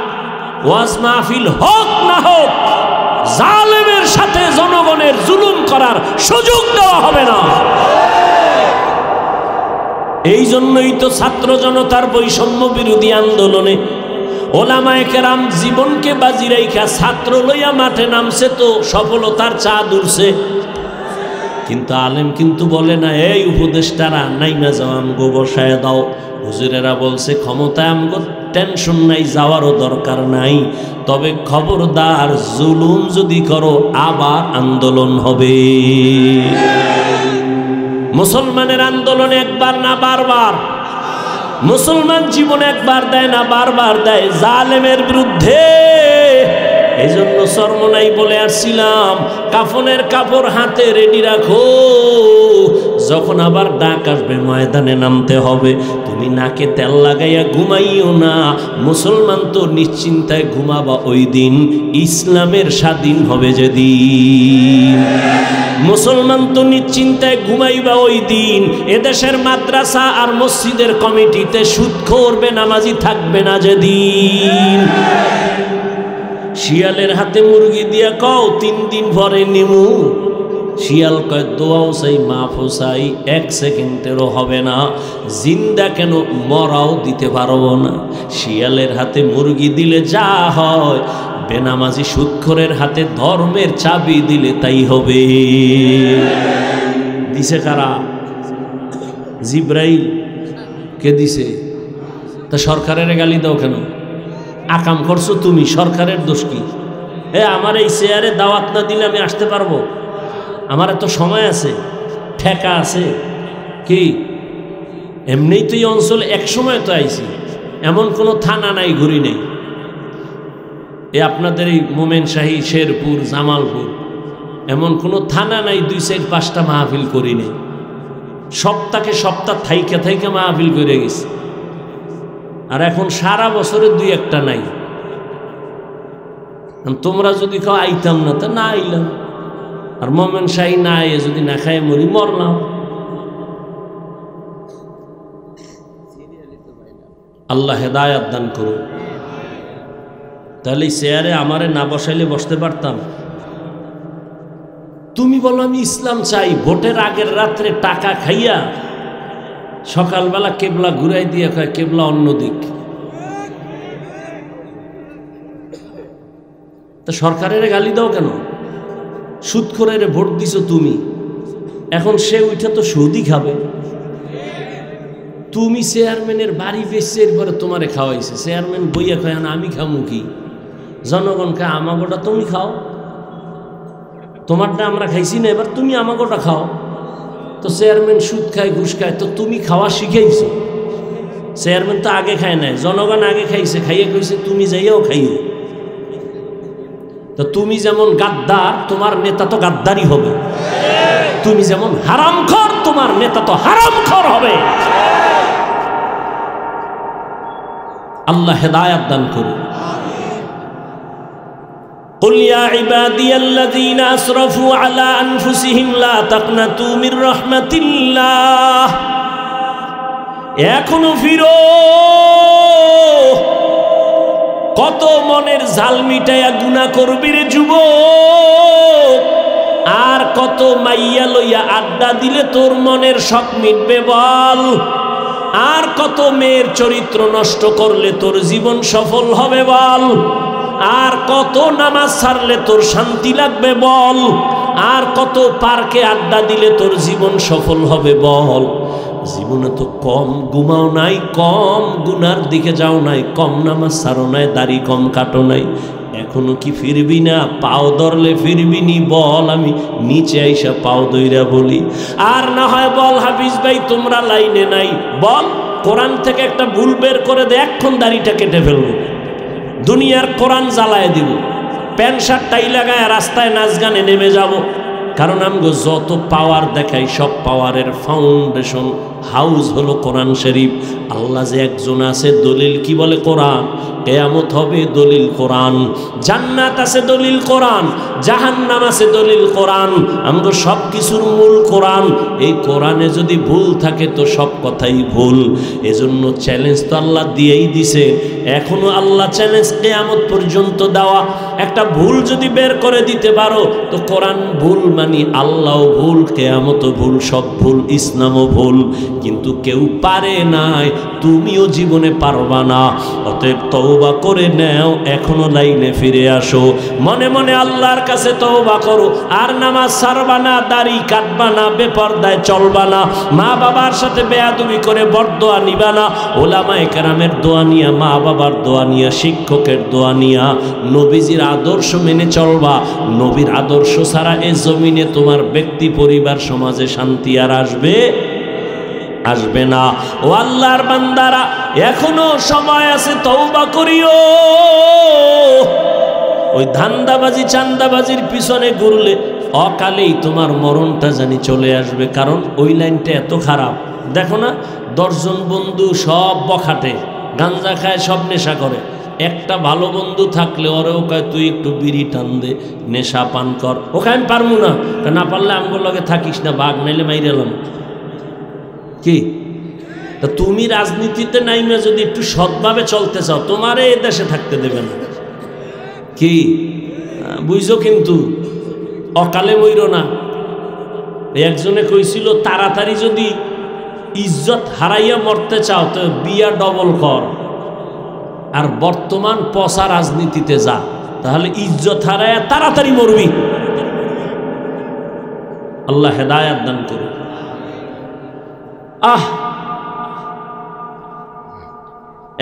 A: ওয়াজ মাহফিল হোক না হোক, জালেমের সাথে জনগণের জুলুম করার সুযোগ দেওয়া হবে না। এই জন্যই তো ছাত্র জনতার বৈষম্য বিরোধী আন্দোলনে ওলামায়ে কেরাম জীবনকে বাজি রাইখা ছাত্র লইয়া মাঠে নামছে, তো সফলতার চাঁদ উড়ছে। কিন্তু আলেম কিন্তু বলে না, এই উপদেষ্টারা নাইমা যাও, আমগো বসায় দাও। হুজুরেরা বলছে ক্ষমতায় আমগো টেনশন নাই, যাওয়ারও দরকার নাই, তবে খবরদার জুলুম যদি করো আবার আন্দোলন হবে। মুসলমানের আন্দোলন একবার না বারবার, মুসলমান জীবন একবার দেয় না বারবার দেয় জালেমের বিরুদ্ধে। এই জন্য চরমনাই বলে আসছিলাম, কাফনের কাপড় হাতে রেডি রাখো, যখন আবার ডাক আসবে ময়দানে নামতে হবে। তুমি নাকে তেল লাগাইয়া ঘুমাইও না। মুসলমান তো নিশ্চিন্তায় ঘুমাবা ওই দিন ইসলামের স্বাধীন হবে যেদিন। মুসলমান তো নিশ্চিন্তায় ঘুমাইবা ওই দিন এদেশের মাদ্রাসা আর মসজিদের কমিটিতে সুদখোর বেনামাজি থাকবে না যেদিন। শিয়ালের হাতে মুরগি দিয়া কও 3 দিন পরে নিমু, শিয়াল কয় দোয়াও চাই মাফও চাই, 1 সেকেন্ডেরও হবে না, জিন্দা কেন মরাও দিতে পারবো না। শিয়ালের হাতে মুরগি দিলে যা হয়, বেনামাজি সুদখোরের হাতে ধর্মের চাবি দিলে তাই হবে। দিছে কারা? জিব্রাইল। কে দিছে? তা সরকারের গালি দাও কেন? আকাম করছো তুমি, সরকারের দোষ কি? আমার এই চেয়ারে দাওয়াত না দিলে আমি আসতে পারবো? আমার এত সময় আছে, ঠেকা আছে কি? এমনিই তো এই অঞ্চলে এক সময় তো আইছি, এমন কোনো থানা নাই, ঘুরি নেই। আপনাদের এই মোমেনশাহী, শেরপুর, জামালপুর, এমন কোনো থানা নাই 2-4-5টা মাহফিল করি নেই। সপ্তাহে সপ্তাহ থাইকা থাইকা মাহফিল করে গেছি। আর এখন সারা বছরে 2-1টা নাই। তোমরা যদি খাও আইতাম না, তা না আইলাম। আর মোমেনশাহী না আইয়ে যদি না খাই মরি, মরলাম। আল্লাহ হেদায়াত দান করুন। তাহলে চেয়ারে আমারে না বসাইলে বসতে পারতাম। তুমি বলো আমি ইসলাম চাই, ভোটের আগের রাত্রে টাকা খাইয়া সকালবেলা কেবলা ঘুরাই দিয়ে কয় কেবলা অন্যদিক। তা সরকারের গালি দাও কেন? সুদখোরের ভোট দিছো তুমি, এখন সে উঠে তো সুদই খাবে। তুমি চেয়ারম্যানের বাড়ি বেচছে, এরপরে তোমারে খাওয়াইছে। চেয়ারম্যান বইয়া কয় আমি খামু কি? জনগণকে আমাগোটা তুমি খাও, তোমারটা আমরা খাইছি না, এবার তুমি আমাগোটা খাও। তো চেয়ারম্যান সুদ খায়, ঘুষ খায়, তো তুমি খাওয়া শিখাইছো। চেয়ারম্যান তো আগে খায় নাই, জনগণ আগে খাইছে, খাইয়ে কইছে তুমি যাইয়াও খাইও। তো তুমি যেমন গাদ্দার, তোমার নেতা তো গাদ্দারি হবে। তুমি যেমন হারামখোর, তোমার নেতা তো হারামখোর হবে। আল্লাহ হেদায়াত দান করুন। قل يا عبادي الذين أسرفوا على أنفسهم لا تقنطوا من رحمة الله। এখনো ফিরো, কত মনের ঝাল মিটাইয়া গুনাহ করবি রে যুবক। আর কত মাইয়া লইয়া আড্ডা দিলে তোর মনের শখ মিটবে বল। আর কত মেয়ের চরিত্র নষ্ট করলে তোর জীবন সফল হবে বল। আর কত নামাজ ছাড়লে তোর শান্তি লাগবে বল। আর কত পার্কে আড্ডা দিলে তোর জীবন সফল হবে বল। জীবনে তো কম ঘুমাও নাই, কম গুনার দিকে যাও নাই, কম নামাজ ছাড়ো নাই, দাড়ি কম কাটো নাই, এখনো কি ফিরবি না? পাও ধরলে ফিরবি নি বল, আমি নিচে আইসা পাও দইরা বলি। আর না হয় বল হাফিজ ভাই তোমরা লাইনে নাই, বল কোরআন থেকে একটা ভুল বের করে দে, এক্ষণ দাড়িটা কেটে ফেলবো, দুনিয়ার কোরআন জ্বালায় দিব, প্যান্ট শার্ট টাই লাগায় রাস্তায় নাচ গানে নেমে যাব। কারণ আমগো যত পাওয়ার দেখাই সব পাওয়ারের ফাউন্ডেশন হাউস হলো কোরআন শরীফ। আল্লাহ যে একজন আছে, দলিল কি বলে? কোরআন। কিয়ামত হবে দলিল কোরআন, জান্নাত আছে দলিল কোরআন, জাহান্নাম আছে দলিল কোরআন। আমগো সব কিছুর মূল কোরআন। এই কোরআনে যদি ভুল থাকে তো সব কথাই ভুল। এজন্য চ্যালেঞ্জ তো আল্লাহ দিয়েই দিছে, এখনো আল্লাহ চ্যালেঞ্জ কিয়ামত পর্যন্ত দেওয়া। একটা ভুল যদি বের করে দিতে পারো তো কোরআন ভুল মানি, আল্লাহও ভুল, কিয়ামতও ভুল, সব ভুল, ইসলামও ভুল। কিন্তু কেউ পারে নাই, তুমিও জীবনে পারবা না। অতএব তওবা করে নাও, এখনো লাইনে ফিরে আসো, মনে মনে আল্লাহর কাছে তওবা করো। আর নামাজ ছাড়বা না, দাড়ি কাটবা না, বেপরদায় চলবা না, মা বাবার সাথে বেয়াদবি করে বরদোয়া নিবা না। ওলামায়ে কেরামের দোয়া নিয়া, মা বাবার দোয়া নিয়া, শিক্ষকের দোয়া নিয়া, নবীজির আদর্শ মেনে চলবা। নবীর আদর্শ ছাড়া এ জমিনে তোমার ব্যক্তি, পরিবার, সমাজে শান্তি আর আসবে না। ও আল্লাহর বান্দারা, এখনো সময় আছে, তওবা করিও। ওই ধান্দাবাজি চান্দাবাজির পিছনে ঘুরলে অকালেই তোমার মরণটা জানি চলে আসবে। কারণ ওই লাইনটা এত খারাপ। দেখো না, 10 জন বন্ধু সব বখাটে, গাঞ্জা খায়, সব নেশা করে। একটা ভালো বন্ধু থাকলে ওরেও কয় তুই একটু বিড়ি টান দে, নেশা পান কর। ওকে আমি পারবো না, না পারলে আমগুলোর লগে থাকিস না, বাঘ নাইলে মাইরেলাম। কি তা তুমি রাজনীতিতে নাইমে যদি একটু সৎভাবে চলতে চাও, তোমারে এ দেশে থাকতে দেবে না। কি বুঝছো? কিন্তু অকালে মইরো না। একজনে কইছিল তাড়াতাড়ি যদি ইজ্জত হারাইয়া মরতে চাও তো বিয়া ডবল কর, আর বর্তমান পচা রাজনীতিতে যা, তাহলে ইজ্জত হারাইয়া তাড়াতাড়ি মরবি। আল্লাহ হেদায়েত দান করুন।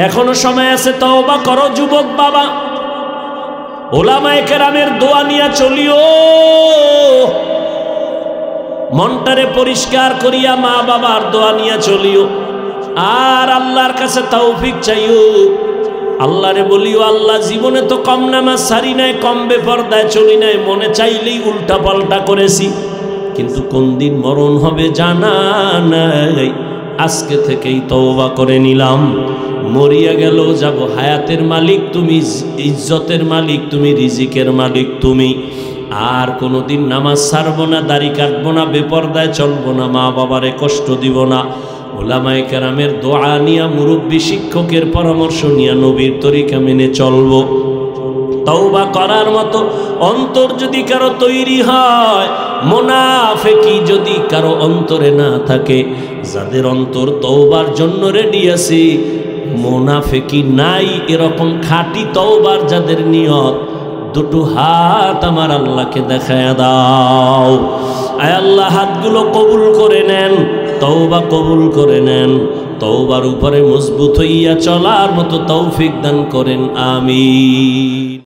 A: এখনো সময় আছে, তওবা করো যুবক বাবা। ওলামায়ে কেরামের দোয়া নিয়া চলিও, মনটারে পরিষ্কার করিয়া মা বাবার দোয়া নিয়া চলিও। আর আল্লাহর কাছে তৌফিক চাইও। আল্লাহরে বলিও, আল্লাহ জীবনে তো কম নামাজ সারি নাই, কম বেপরদায় চলি নাই, মনে চাইলেই উল্টা পাল্টা করেছি, কিন্তু কোন দিন মরণ হবে জানা নাই। আজকে থেকেই তওবা করে নিলাম, মরিয়া গেল যাব। হায়াতের মালিক তুমি, ইজ্জতের মালিক তুমি, রিজিকের মালিক তুমি। আর কোনোদিন নামাজ ছাড়বো না, দাড়ি কাটবো না, বেপরদায় চলবো না, মা বাবারে কষ্ট দিব না। ওলামায়ে কেরামের দোয়া নিয়া, মুরব্বী শিক্ষকের পরামর্শ নিয়া, নবীর তরিকা মেনে চলবো। তওবা করার মতো অন্তর যদি কারো তৈরি হয়, মুনাফিকি যদি কারো অন্তরে না থাকে, যাদের অন্তর তওবার জন্য রেডি আছে, মুনাফিকি নাই, এরকম খাঁটি তওবার যাদের নিয়ত, দুটো হাত আমার আল্লাহকে দেখায়া দাও। আয় আল্লাহ, হাতগুলো কবুল করে নেন, তওবা কবুল করে নেন, তওবার উপরে মজবুত হইয়া চলার মতো তৌফিক দান করেন। আমিন।